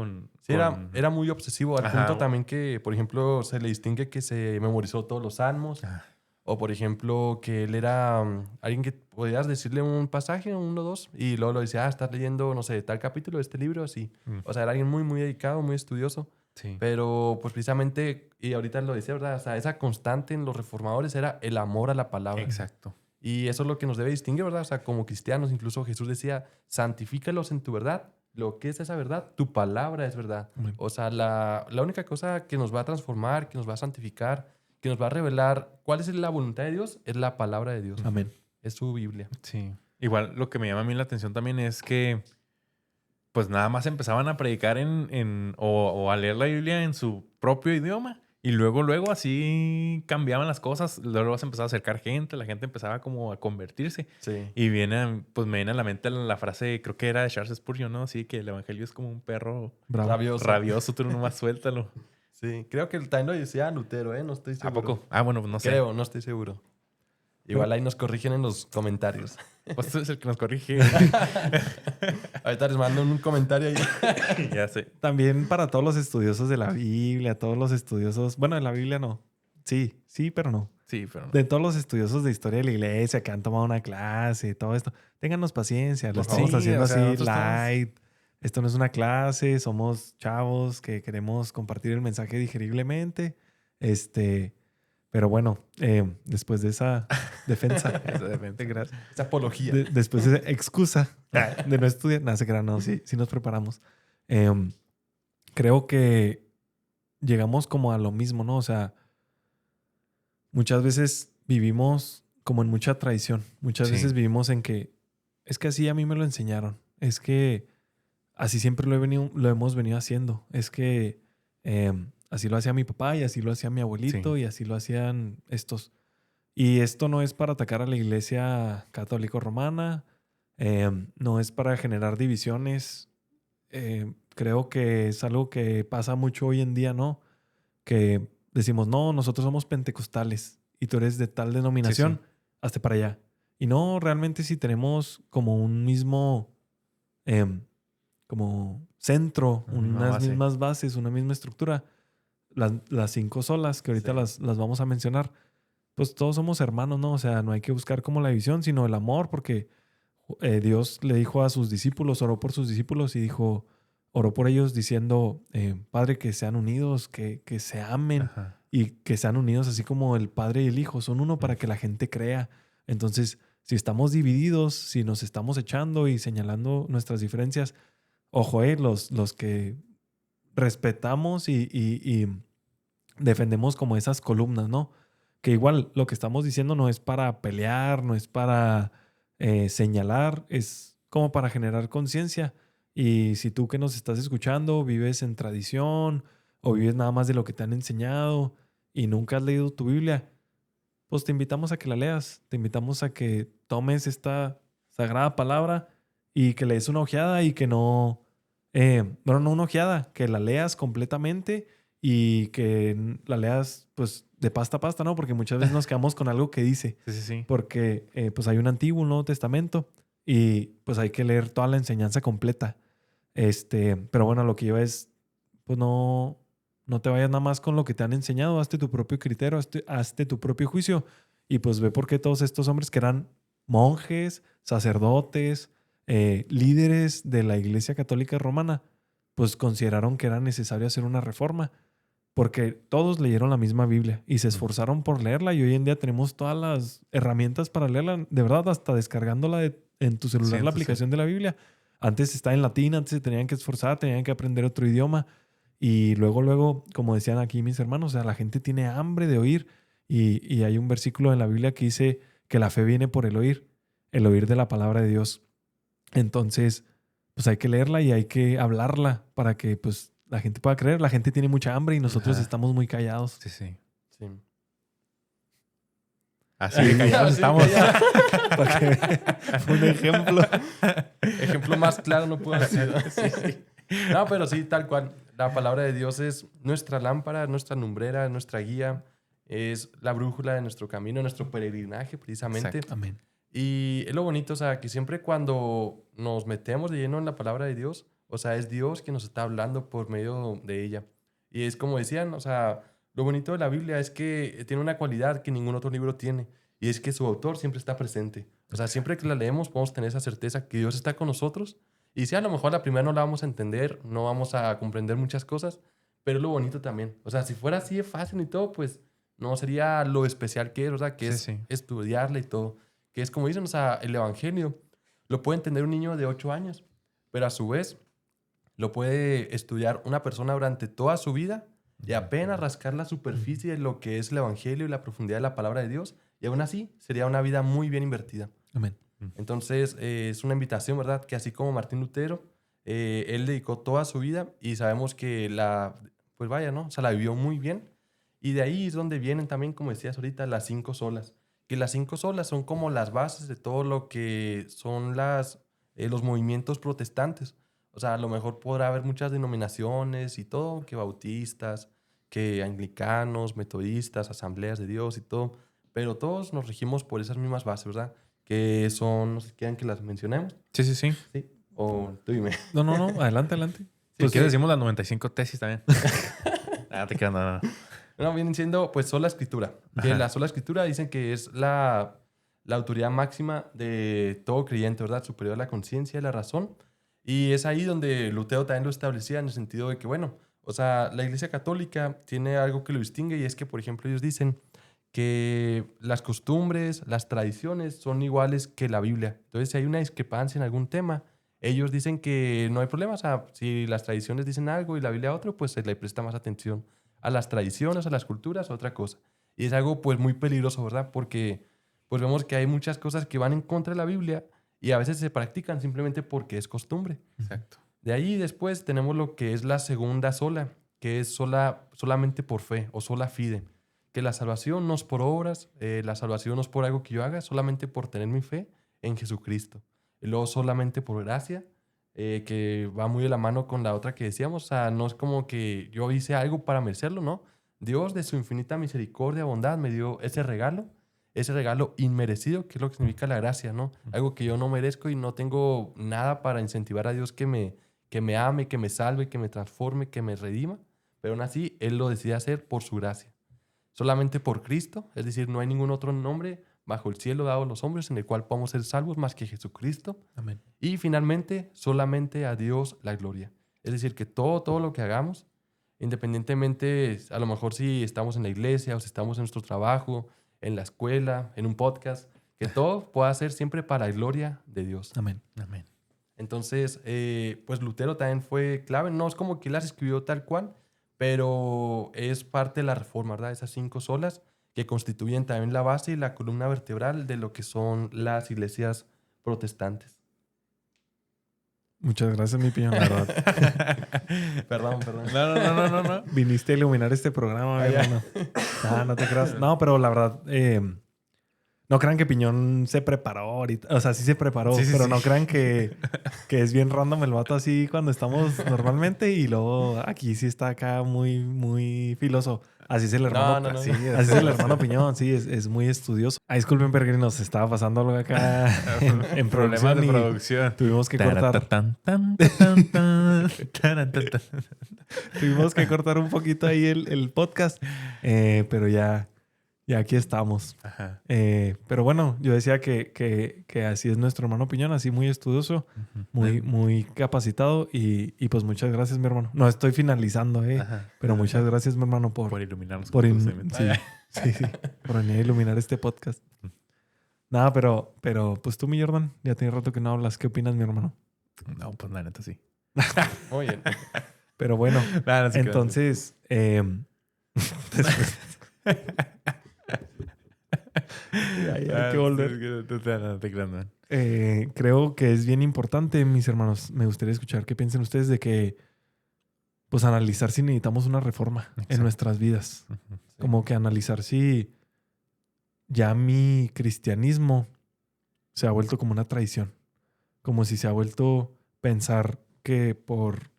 Sí, era muy obsesivo al Ajá. punto también que, por ejemplo, se le distingue que se memorizó todos los salmos. Ah, O, por ejemplo, que él era alguien que podías decirle un pasaje, uno o dos, y luego lo decía, estás leyendo, no sé, tal capítulo de este libro, así. mm, O sea, era alguien muy, muy dedicado, muy estudioso. sí. Pero, pues precisamente, y ahorita lo decía, ¿verdad? O sea, esa constante en los reformadores era el amor a la palabra. Exacto. Y eso es lo que nos debe distinguir, ¿verdad? O sea, como cristianos, incluso Jesús decía, santifícalos en tu verdad. Lo que es esa verdad, tu palabra es verdad. Amén. O sea, la única cosa que nos va a transformar, que nos va a santificar, que nos va a revelar cuál es la voluntad de Dios, es la palabra de Dios. Amén. Es su Biblia. Sí. Igual lo que me llama a mí la atención también es que pues nada más empezaban a predicar o a leer la Biblia en su propio idioma. Y luego así cambiaban las cosas. Luego se empezaba a acercar gente, la gente empezaba como a convertirse. Sí. Y pues me viene a la mente la frase, creo que era de Charles Spurgeon, ¿no? Así que el evangelio es como un perro Bravo. Rabioso. rabioso, tú nomás suéltalo. Sí. Creo que también lo decía Lutero, ¿eh? No estoy seguro. ¿A poco? Ah, bueno, pues no sé. Creo, no estoy seguro. Igual ahí nos corrigen en los comentarios. Pues tú eres el que nos corrige. Ahorita les mando un comentario ahí. Ya sé. También para todos los estudiosos de la Biblia, todos los estudiosos, bueno, de la Biblia no. Sí, pero no. Sí, pero no. De todos los estudiosos de historia de la iglesia que han tomado una clase y todo esto, ténganos paciencia, lo Por estamos favor. haciendo Sí, o sea, así nosotros estamos- light. Esto no es una clase, somos chavos que queremos compartir el mensaje digeriblemente. Pero bueno, después de esa defensa, Eso depende. gracias. Esa apología. Después de esa excusa de no estudiar, nada, se crean, no, sí nos preparamos. Creo que llegamos como a lo mismo, ¿no? O sea, muchas veces vivimos como en mucha traición. Muchas Sí. veces vivimos en que es que así a mí me lo enseñaron. Es que así siempre lo hemos venido haciendo. Es que así lo hacía mi papá y así lo hacía mi abuelito Sí. y así lo hacían estos. Y esto no es para atacar a la iglesia católico romana, no es para generar divisiones creo que es algo que pasa mucho hoy en día, ¿no? Que decimos, no, nosotros somos pentecostales y tú eres de tal denominación, hazte para allá. Y no, realmente si tenemos como un mismo, como centro, Una misma unas base. mismas bases, una misma estructura, las 5 solas que ahorita Sí. las vamos a mencionar, pues todos somos hermanos, ¿no? O sea, no hay que buscar como la división, sino el amor, porque Dios le dijo a sus discípulos, oró por sus discípulos y dijo, oró por ellos diciendo, Padre, que sean unidos, que se amen Ajá. y que sean unidos así como el Padre y el Hijo son uno para que la gente crea. Entonces, si estamos divididos, si nos estamos echando y señalando nuestras diferencias, ojo, los que respetamos y defendemos como esas columnas, ¿no? Que igual lo que estamos diciendo no es para pelear, no es para señalar, es como para generar conciencia. Y si tú que nos estás escuchando vives en tradición o vives nada más de lo que te han enseñado y nunca has leído tu Biblia, pues te invitamos a que la leas, te invitamos a que tomes esta sagrada palabra y que le des una ojeada y que bueno, no una ojeada, que la leas completamente y que la leas pues de pasta a pasta, ¿no? Porque muchas veces nos quedamos con algo que dice, Sí. porque pues hay un Antiguo, un Nuevo Testamento y pues hay que leer toda la enseñanza completa. Pero bueno, lo que iba es, pues no te vayas nada más con lo que te han enseñado, hazte tu propio criterio, hazte tu propio juicio y pues ve por qué todos estos hombres que eran monjes, sacerdotes, líderes de la Iglesia Católica Romana, pues consideraron que era necesario hacer una reforma, porque todos leyeron la misma Biblia y se esforzaron por leerla y hoy en día tenemos todas las herramientas para leerla, de verdad, hasta descargándola en tu celular, la aplicación de la Biblia. Antes estaba en latín, antes se tenían que esforzar, tenían que aprender otro idioma y luego, como decían aquí mis hermanos, o sea, la gente tiene hambre de oír y hay un versículo en la Biblia que dice que la fe viene por el oír de la palabra de Dios. Entonces, pues hay que leerla y hay que hablarla para que pues la gente pueda creer. La gente tiene mucha hambre y nosotros estamos muy callados. Sí. Sí. Así de callados estamos. Para que fue un ejemplo. Ejemplo más claro no puedo decir. No, pero sí, tal cual. La palabra de Dios es nuestra lámpara, nuestra lumbrera, nuestra guía. Es la brújula de nuestro camino, nuestro peregrinaje, precisamente. Exacto. Amén. Y es lo bonito, o sea, que siempre cuando nos metemos de lleno en la palabra de Dios, o sea, es Dios quien nos está hablando por medio de ella. Y es como decían, o sea, lo bonito de la Biblia es que tiene una cualidad que ningún otro libro tiene, y es que su autor siempre está presente. O sea, siempre que la leemos podemos tener esa certeza que Dios está con nosotros. Y sí, a lo mejor la primera no la vamos a entender, no vamos a comprender muchas cosas, pero es lo bonito también. O sea, si fuera así de fácil y todo, pues no sería lo especial que es, ¿verdad? Que es estudiarla y todo. Que es como dicen, o sea, el Evangelio lo puede entender un niño de 8 años, pero a su vez lo puede estudiar una persona durante toda su vida y apenas rascar la superficie de lo que es el Evangelio y la profundidad de la palabra de Dios, y aún así sería una vida muy bien invertida. Amén. Entonces, es una invitación, ¿verdad? Que así como Martín Lutero, él dedicó toda su vida y sabemos que pues vaya, ¿no? O sea, la vivió muy bien. Y de ahí es donde vienen también, como decías ahorita, las 5 solas. Que las 5 solas son como las bases de todo lo que son los movimientos protestantes. O sea, a lo mejor podrá haber muchas denominaciones y todo, que bautistas, que anglicanos, metodistas, asambleas de Dios y todo. Pero todos nos regimos por esas mismas bases, ¿verdad? Que son, no sé si quieren que las mencionemos. Sí. Sí. O tú dime. No, adelante. Si Pues quieres decimos las 95 tesis también. Te quedan nada. No, vienen siendo pues sola escritura. Que la sola escritura dicen que es la autoridad máxima de todo creyente, ¿verdad? Superior a la conciencia y la razón. Y es ahí donde Lutero también lo establecía en el sentido de que, bueno, o sea, la Iglesia Católica tiene algo que lo distingue y es que, por ejemplo, ellos dicen que las costumbres, las tradiciones son iguales que la Biblia. Entonces, si hay una discrepancia en algún tema, ellos dicen que no hay problema. O sea, si las tradiciones dicen algo y la Biblia otro, pues se le presta más atención a las tradiciones, a las culturas, a otra cosa. Y es algo pues muy peligroso, ¿verdad? Porque pues vemos que hay muchas cosas que van en contra de la Biblia y a veces se practican simplemente porque es costumbre. Exacto. De ahí después tenemos lo que es la segunda sola, que es solamente por fe o sola fide. Que la salvación no es por obras, la salvación no es por algo que yo haga, solamente por tener mi fe en Jesucristo. Y luego solamente por gracia, que va muy de la mano con la otra que decíamos. O sea, no es como que yo hice algo para merecerlo, ¿no? Dios, de su infinita misericordia, bondad, me dio ese regalo inmerecido, que es lo que significa la gracia, ¿no? Algo que yo no merezco y no tengo nada para incentivar a Dios que me ame, que me salve, que me transforme, que me redima. Pero aún así, Él lo decide hacer por su gracia. Solamente por Cristo, es decir, no hay ningún otro nombre bajo el cielo dado a los hombres en el cual podamos ser salvos más que Jesucristo. Amén. Y finalmente, solamente a Dios la gloria. Es decir, que todo lo que hagamos, independientemente, a lo mejor si estamos en la iglesia o si estamos en nuestro trabajo, en la escuela, en un podcast, que todo pueda ser siempre para la gloria de Dios. Amén. Amén. Entonces, pues Lutero también fue clave. No es como que las escribió tal cual, pero es parte de la reforma, ¿verdad? Esas 5 solas que constituyen también la base y la columna vertebral de lo que son las iglesias protestantes. Muchas gracias, mi piñón, la verdad. Perdón. No. Viniste a iluminar este programa, mi hermano. No te creas. No, pero la verdad, no crean que Piñón se preparó ahorita. O sea, sí se preparó, Sí, pero sí. no crean que es bien random el vato así cuando estamos normalmente y luego aquí sí está acá muy, muy filoso. Así es el hermano. No. Sí, Así es el hermano Piñón, sí, es muy estudioso. Ah, disculpen, peregrinos, estaba pasando algo acá en Problemas de y producción. tuvimos que cortar. Tuvimos que cortar un poquito ahí el podcast, pero ya aquí estamos. Ajá. Pero bueno, yo decía que así es nuestro hermano Piñón, así muy estudioso, muy capacitado y pues muchas gracias, mi hermano. No estoy finalizando, Ajá. pero muchas gracias, mi hermano, Por iluminarnos por con tus in- conocimientos. sí, por venir a iluminar este podcast. Nada, pero pues tú, mi Jordan, ya tiene rato que no hablas. ¿Qué opinas, mi hermano? No, pues la neta sí. Muy bien. Pero bueno, No se crean. entonces, después- hay que volver. No te creas, man. Creo que es bien importante, mis hermanos. Me gustaría escuchar qué piensan ustedes de que, pues, analizar si necesitamos una reforma en Exacto. nuestras vidas. Ujú. Como que analizar si ya mi cristianismo se ha vuelto como una traición. Como si se ha vuelto pensar que por...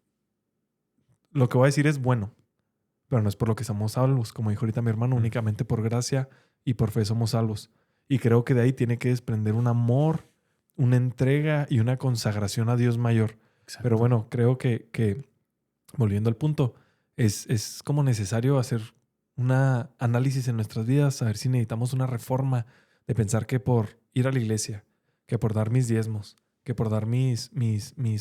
Lo que voy a decir es bueno, pero no es por lo que somos salvos. Como dijo ahorita mi hermano, únicamente por gracia y por fe somos salvos. Y creo que de ahí tiene que desprender un amor, una entrega y una consagración a Dios mayor. Exacto. Pero bueno, creo que volviendo al punto, es como necesario hacer un análisis en nuestras vidas, saber si necesitamos una reforma de pensar que por ir a la iglesia, que por dar mis diezmos, que por dar mis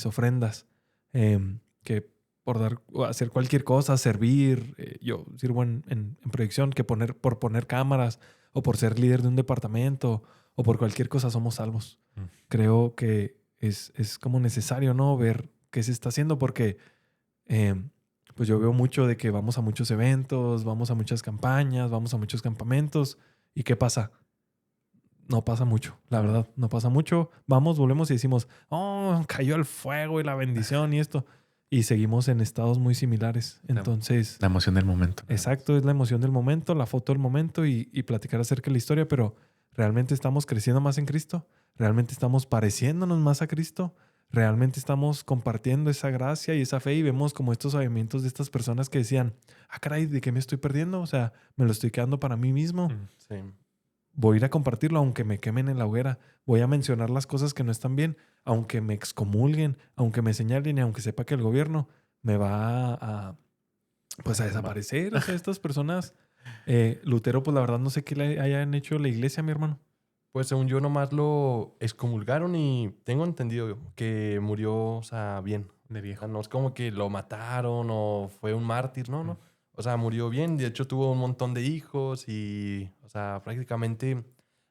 ofrendas, que por dar o hacer cualquier cosa, servir, yo sirvo en proyección, que por poner cámaras o por ser líder de un departamento o por cualquier cosa somos salvos. Creo que es como necesario, ¿no? Ver qué se está haciendo porque pues yo veo mucho de que vamos a muchos eventos, vamos a muchas campañas, vamos a muchos campamentos. ¿Y qué pasa? No pasa mucho, la verdad. No pasa mucho. Vamos, volvemos y decimos, oh, cayó el fuego y la bendición y esto. Y seguimos en estados muy similares. Entonces, La emoción del momento. exacto, es la emoción del momento, la foto del momento y platicar acerca de la historia, pero ¿realmente estamos creciendo más en Cristo? ¿Realmente estamos pareciéndonos más a Cristo? ¿Realmente estamos compartiendo esa gracia y esa fe? Y vemos como estos avivamientos de estas personas que decían, ah, caray, ¿de qué me estoy perdiendo? O sea, me lo estoy quedando para mí mismo. Sí. Voy a ir a compartirlo aunque me quemen en la hoguera. Voy a mencionar las cosas que no están bien, aunque me excomulguen, aunque me señalen y aunque sepa que el gobierno me va a desaparecer. O sea, estas personas, Lutero, pues la verdad no sé qué le hayan hecho la iglesia, mi hermano. Pues según yo nomás lo excomulgaron y tengo entendido que murió, o sea, bien. De O viejo. sea, no es como que lo mataron o fue un mártir, no. O sea, murió bien. De hecho, tuvo un montón de hijos y, o sea, prácticamente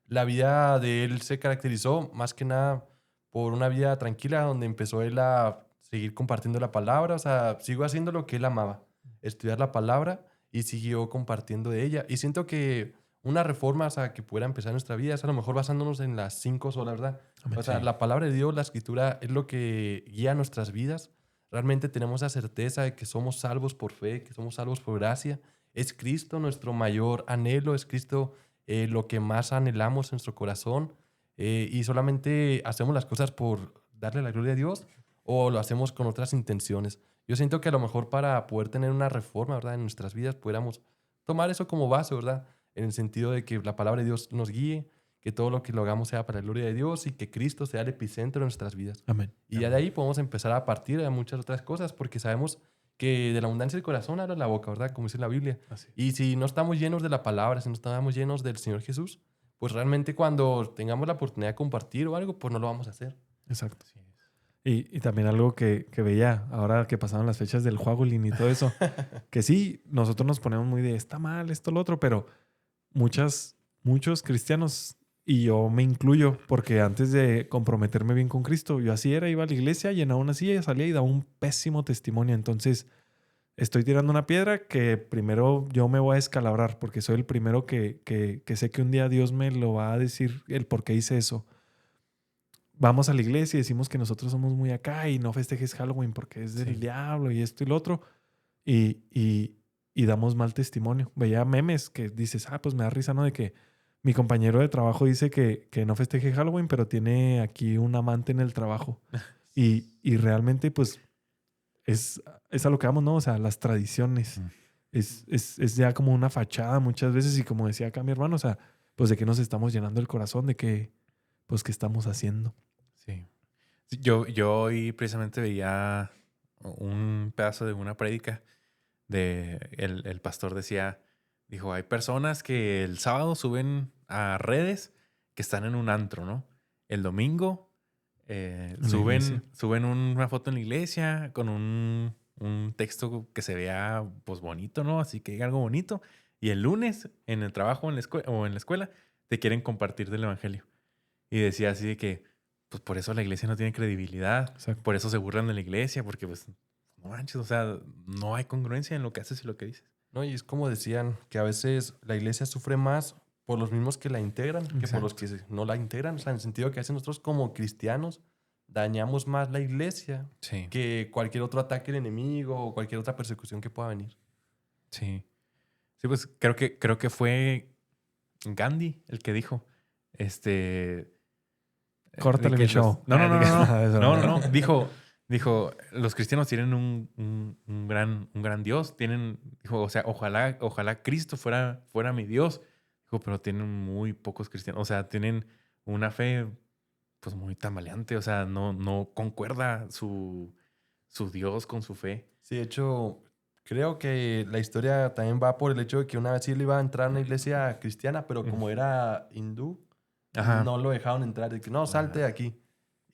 la vida de él se caracterizó más que nada por una vida tranquila donde empezó él a seguir compartiendo la palabra. O sea, siguió haciendo lo que él amaba, estudiar la palabra y siguió compartiendo de ella. Y siento que una reforma, o sea, que pueda empezar en nuestra vida es a lo mejor basándonos en las 5 solas, ¿verdad? Amén. O sea, Sí. la palabra de Dios, la escritura, es lo que guía nuestras vidas. Realmente tenemos la certeza de que somos salvos por fe, que somos salvos por gracia. Es Cristo nuestro mayor anhelo, es Cristo lo que más anhelamos en nuestro corazón. Y solamente hacemos las cosas por darle la gloria a Dios o lo hacemos con otras intenciones. Yo siento que a lo mejor para poder tener una reforma, ¿verdad? En nuestras vidas, pudiéramos tomar eso como base, ¿verdad? En el sentido de que la palabra de Dios nos guíe, que todo lo que lo hagamos sea para la gloria de Dios y que Cristo sea el epicentro de nuestras vidas. Amén. Y ya de ahí podemos empezar a partir de muchas otras cosas, porque sabemos que de la abundancia del corazón habla la boca, ¿verdad? Como dice la Biblia. Así. Y si no estamos llenos de la palabra, si no estamos llenos del Señor Jesús, pues realmente cuando tengamos la oportunidad de compartir o algo, pues no lo vamos a hacer. Exacto. Así es. Y también algo que veía ahora que pasaron las fechas del Juagolín y todo eso, que sí, nosotros nos ponemos muy de está mal, esto, lo otro, pero muchos cristianos, y yo me incluyo, porque antes de comprometerme bien con Cristo, yo así era, iba a la iglesia, llenaba una silla, salía y daba un pésimo testimonio. Entonces, estoy tirando una piedra que primero yo me voy a descalabrar, porque soy el primero que sé que un día Dios me lo va a decir el por qué hice eso. Vamos a la iglesia y decimos que nosotros somos muy acá y no festejes Halloween porque es del Sí. diablo y esto y lo otro. Y damos mal testimonio. Veía memes que dices, pues me da risa, ¿no? De que mi compañero de trabajo dice que no festeje Halloween, pero tiene aquí un amante en el trabajo. Y realmente, pues, es a lo que vamos, ¿no? O sea, las tradiciones. Mm. Es ya como una fachada muchas veces y como decía acá mi hermano, o sea, pues de que nos estamos llenando el corazón, de que, pues, ¿qué estamos haciendo? Sí. Sí, yo hoy precisamente veía un pedazo de una prédica de el pastor dijo, hay personas que el sábado suben a redes que están en un antro, ¿no? El domingo la iglesia. suben una foto en la iglesia con un texto que se vea pues bonito, ¿no? Así que diga algo bonito. Y el lunes en el trabajo o en la escuela te quieren compartir del evangelio. Y decía así de que pues por eso la iglesia no tiene credibilidad. Exacto. Por eso se burlan de la iglesia, porque pues no manches, o sea, no hay congruencia en lo que haces y lo que dices. ¿No? Y es como decían, que a veces la iglesia sufre más por los mismos que la integran que por los que no la integran. O sea, en el sentido que a veces nosotros como cristianos dañamos más la iglesia Sí. que cualquier otro ataque del enemigo o cualquier otra persecución que pueda venir. Sí. Sí, pues creo que fue Gandhi el que dijo, Córtale de que mi show. No. Dijo, los cristianos tienen un gran Dios. Dijo, o sea, ojalá Cristo fuera mi Dios. Dijo, pero tienen muy pocos cristianos. O sea, tienen una fe pues muy tambaleante. O sea, no concuerda su Dios con su fe. Sí, de hecho, creo que la historia también va por el hecho de que una vez sí él iba a entrar a una iglesia cristiana, pero como era hindú, Ajá. no lo dejaron entrar. De que no, salte de aquí.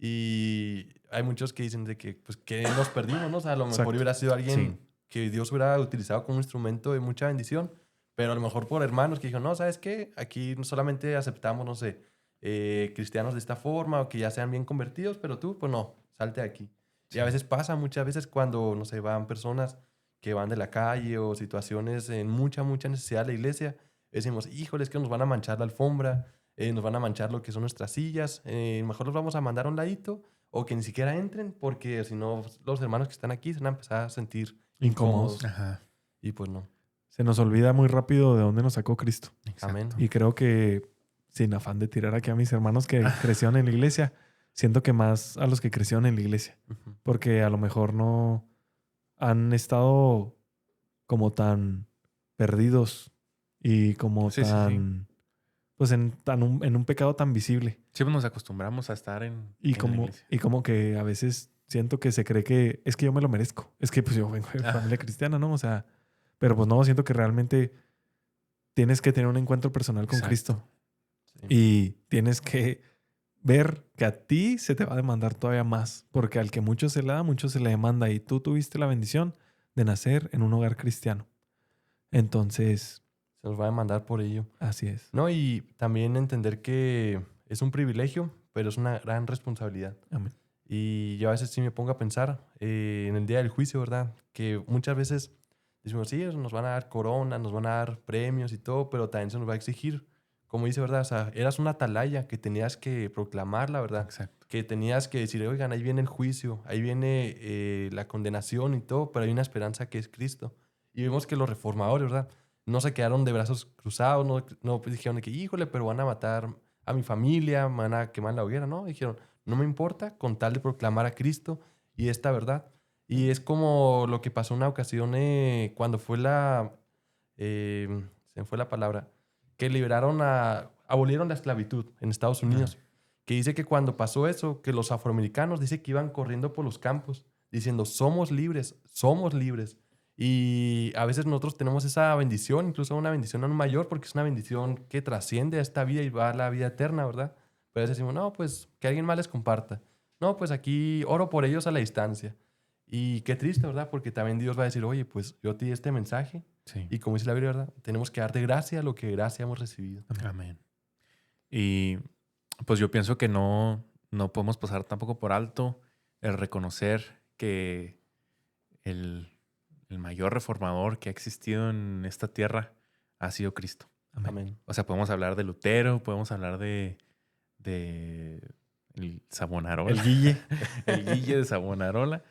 Y hay muchos que dicen de que, pues, que nos perdimos, ¿no? O sea, a lo mejor Exacto. hubiera sido alguien Sí. que Dios hubiera utilizado como un instrumento de mucha bendición, pero a lo mejor por hermanos que dijeron, no, ¿sabes qué? Aquí no solamente aceptamos, no sé, cristianos de esta forma o que ya sean bien convertidos, pero tú, pues no, salte de aquí. Sí. Y a veces pasa, muchas veces cuando, no sé, van personas que van de la calle o situaciones en mucha necesidad de la iglesia, decimos, híjole, es que nos van a manchar la alfombra, nos van a manchar lo que son nuestras sillas, mejor los vamos a mandar a un ladito o que ni siquiera entren porque si no los hermanos que están aquí se van a empezar a sentir incómodos. Ajá. Y pues no. Se nos olvida muy rápido de dónde nos sacó Cristo. Exacto. Amén. Y creo que, sin afán de tirar aquí a mis hermanos que crecieron en la iglesia, siento que más a los que crecieron en la iglesia. Ujú. Porque a lo mejor no han estado como tan perdidos y como Sí, sí, sí. tan, pues en un pecado tan visible. Siempre nos acostumbramos a estar en la iglesia. Y como que a veces siento que se cree que es que yo me lo merezco. Es que pues yo vengo de familia cristiana, ¿no? O sea, pero pues no, siento que realmente tienes que tener un encuentro personal con Exacto. Cristo. Sí. Y tienes que ver que a ti se te va a demandar todavía más. Porque al que mucho se le da, mucho se le demanda. Y tú tuviste la bendición de nacer en un hogar cristiano. Entonces, Se nos va a demandar por ello. así es. No, y también entender que es un privilegio, pero es una gran responsabilidad. Amén. Y yo a veces sí me pongo a pensar en el día del juicio, ¿verdad? Que muchas veces decimos, sí, nos van a dar corona, nos van a dar premios y todo, pero también se nos va a exigir, como dice, ¿verdad? O sea, eras una atalaya que tenías que proclamar la verdad, Exacto. que tenías que decir, oigan, ahí viene el juicio, ahí viene la condenación y todo, pero hay una esperanza que es Cristo. Y vemos que los reformadores, ¿verdad? No se quedaron de brazos cruzados, no dijeron de que, híjole, pero van a matar a mi familia, van a quemar la hoguera, ¿no? Dijeron, no me importa, con tal de proclamar a Cristo y esta verdad. Y es como lo que pasó una ocasión cuando fue se me fue la palabra, que abolieron la esclavitud en Estados Unidos. Que dice que cuando pasó eso, que los afroamericanos dice que iban corriendo por los campos diciendo, somos libres, somos libres. Y a veces nosotros tenemos esa bendición, incluso una bendición aún mayor, porque es una bendición que trasciende a esta vida y va a la vida eterna, ¿verdad? Pero a veces decimos, no, pues que alguien más les comparta. No, pues aquí oro por ellos a la distancia. Y qué triste, ¿verdad? Porque también Dios va a decir, oye, pues yo te di este mensaje. Sí. Y como dice la Biblia, ¿verdad? Tenemos que dar de gracia lo que gracia hemos recibido. Amén. Y pues yo pienso que no podemos pasar tampoco por alto el reconocer que el mayor reformador que ha existido en esta tierra ha sido Cristo. Amén. O sea, podemos hablar de Lutero, podemos hablar de el Savonarola. El Guille. El Guille de Savonarola.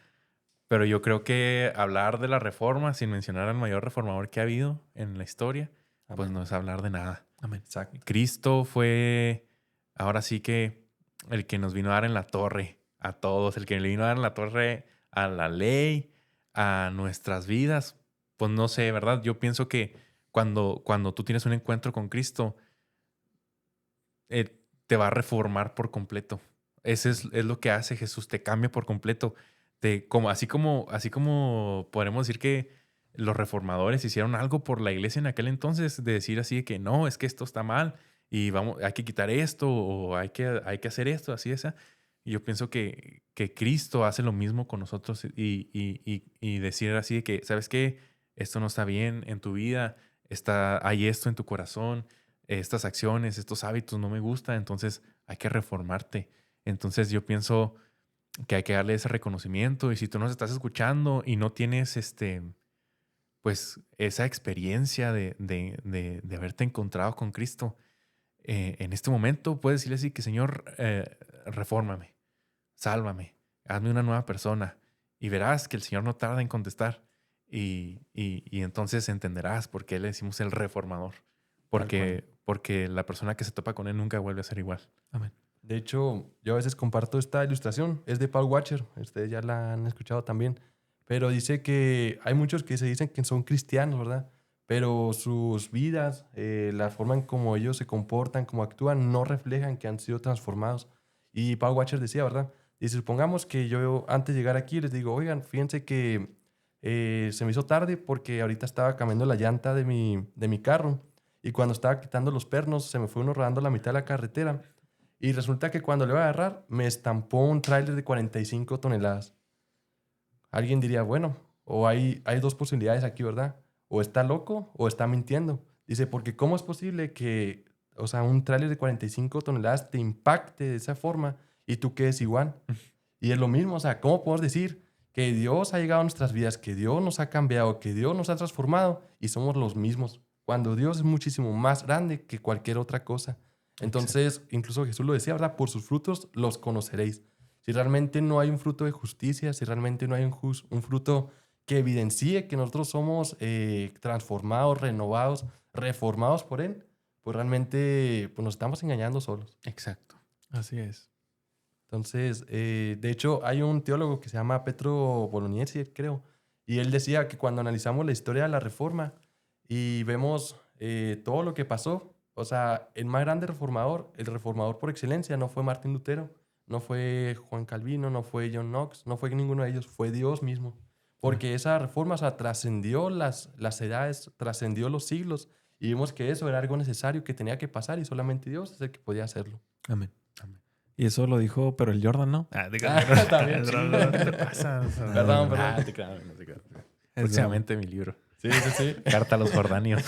Pero yo creo que hablar de la reforma sin mencionar al mayor reformador que ha habido en la historia, pues Amén. no es hablar de nada. Amén. Exacto. Cristo fue ahora sí que el que nos vino a dar en la torre a todos, el que le vino a dar en la torre a la ley, a nuestras vidas. Pues no sé, ¿verdad? Yo pienso que cuando tú tienes un encuentro con Cristo, te va a reformar por completo. Ese es lo que hace Jesús, te cambia por completo. Así como podremos decir que los reformadores hicieron algo por la iglesia en aquel entonces, de decir así de que no, es que esto está mal y hay que quitar esto o hay que hacer esto, así esa. Y yo pienso que Cristo hace lo mismo con nosotros y decir así de que, ¿sabes qué? Esto no está bien en tu vida, hay esto en tu corazón, estas acciones, estos hábitos no me gustan, entonces hay que reformarte. Entonces yo pienso que hay que darle ese reconocimiento y si tú nos estás escuchando y no tienes pues esa experiencia de haberte encontrado con Cristo, en este momento puedes decirle así que Señor, refórmame, sálvame, hazme una nueva persona y verás que el Señor no tarda en contestar y entonces entenderás por qué le decimos el reformador, porque la persona que se topa con él nunca vuelve a ser igual. Amén. De hecho, yo a veces comparto esta ilustración. Es de Paul Washer. Ustedes ya la han escuchado también. Pero dice que hay muchos que se dicen que son cristianos, ¿verdad? Pero sus vidas, la forma en cómo ellos se comportan, cómo actúan, no reflejan que han sido transformados. Y Paul Washer decía, ¿verdad? Y supongamos que yo antes de llegar aquí les digo, oigan, fíjense que se me hizo tarde porque ahorita estaba cambiando la llanta de mi carro. Y cuando estaba quitando los pernos, se me fue uno rodando la mitad de la carretera. Y resulta que cuando le iba a agarrar, me estampó un tráiler de 45 toneladas. Alguien diría, bueno, o hay dos posibilidades aquí, ¿verdad? O está loco o está mintiendo. Dice, porque ¿cómo es posible que, o sea, un tráiler de 45 toneladas te impacte de esa forma y tú quedes igual? Y es lo mismo, o sea, ¿cómo podemos decir que Dios ha llegado a nuestras vidas, que Dios nos ha cambiado, que Dios nos ha transformado y somos los mismos? Cuando Dios es muchísimo más grande que cualquier otra cosa. Entonces, incluso Jesús lo decía, ¿verdad? Por sus frutos los conoceréis. Si realmente no hay un fruto de justicia, si realmente no hay un fruto que evidencie que nosotros somos transformados, renovados, reformados por Él, pues realmente pues nos estamos engañando solos. Exacto. Así es. Entonces, de hecho, hay un teólogo que se llama Petro Bolognesi, creo, y él decía que cuando analizamos la historia de la Reforma y vemos todo lo que pasó, o sea, el más grande reformador, el reformador por excelencia, no fue Martín Lutero, no fue Juan Calvino, no fue John Knox, no fue ninguno de ellos, fue Dios mismo. Porque esa reforma, o sea, trascendió las edades, trascendió los siglos, y vimos que eso era algo necesario que tenía que pasar y solamente Dios es el que podía hacerlo. Amén. Y eso lo dijo, pero el Jordan, ¿no? También, sí. ¿Qué te pasa? Perdón. Ah, te creas, no te creas. Próximamente mi libro. Sí, sí, sí. Carta a los jordanios.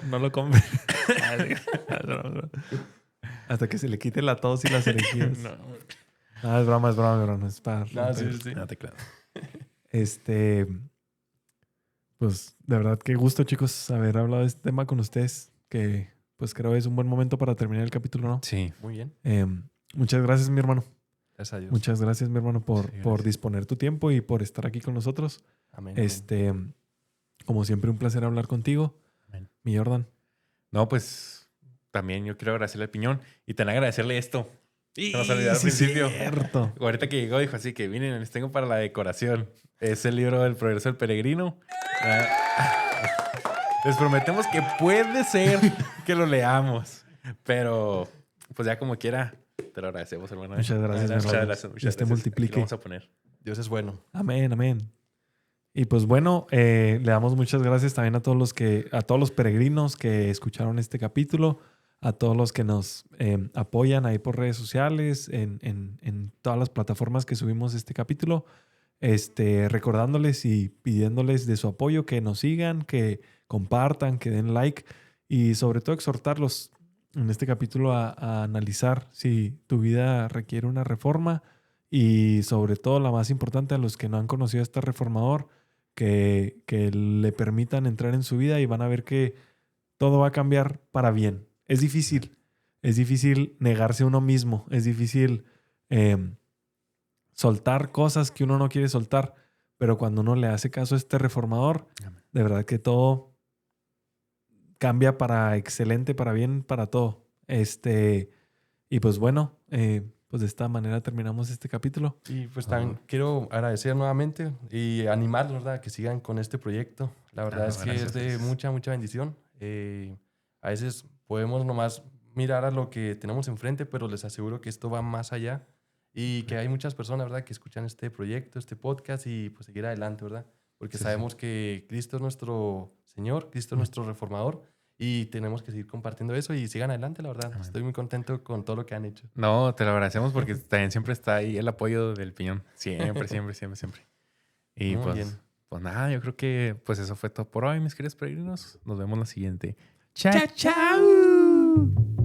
No lo compre. Hasta que se le quite la tos y las herejías. No, es broma. Es para No, sí, sí. No te creas. Pues de verdad qué gusto, chicos, haber hablado de este tema con ustedes, que pues creo es un buen momento para terminar el capítulo, ¿no? Sí. Muy bien. Muchas gracias, mi hermano. Gracias a Dios. Muchas gracias, mi hermano, por gracias. disponer tu tiempo y por estar aquí con nosotros. Amén. Como siempre, un placer hablar contigo. Amén. Mi Jordan. No, pues también yo quiero agradecerle al Piñón y también agradecerle esto. Se nos olvidó al Sí, principio. cierto. Ahorita que llegó, dijo así que miren, les tengo para la decoración. Es el libro del Progreso del Peregrino. Les prometemos que puede ser que lo leamos. Pero, pues ya como quiera, te lo agradecemos, hermano. Muchas gracias, Muchas hermano. gracias. Dios te multiplique. Aquí lo vamos a poner. Dios es bueno. Amén, amén. Y pues bueno, le damos muchas gracias también a todos los peregrinos que escucharon este capítulo, a todos los que nos apoyan ahí por redes sociales, en todas las plataformas que subimos este capítulo, recordándoles y pidiéndoles de su apoyo, que nos sigan, que compartan, que den like y sobre todo exhortarlos en este capítulo a analizar si tu vida requiere una reforma y sobre todo, la más importante, a los que no han conocido a este reformador, que le permitan entrar en su vida y van a ver que todo va a cambiar para bien. Es difícil negarse a uno mismo, es difícil soltar cosas que uno no quiere soltar, pero cuando uno le hace caso a este reformador, de verdad que todo cambia para excelente, para bien, para todo. Y pues bueno, pues de esta manera terminamos este capítulo. Y pues también quiero agradecer nuevamente y animarlos, ¿verdad? Que sigan con este proyecto. La verdad es que gracias, es de gracias. mucha, mucha bendición. A veces podemos nomás mirar a lo que tenemos enfrente, pero les aseguro que esto va más allá y que hay muchas personas, ¿verdad? Que escuchan este proyecto, este podcast y pues seguir adelante, ¿verdad? Porque Sí, sabemos que Cristo es nuestro Señor, Cristo es nuestro reformador y tenemos que seguir compartiendo eso y sigan adelante, la verdad. Amén. Estoy muy contento con todo lo que han hecho. No, te lo agradecemos porque también siempre está ahí el apoyo del Piñón. Siempre, siempre, siempre, siempre. Y Muy pues, bien. pues nada, yo creo que pues eso fue todo por hoy, mis queridos peregrinos. Nos vemos la siguiente. Chao, chao.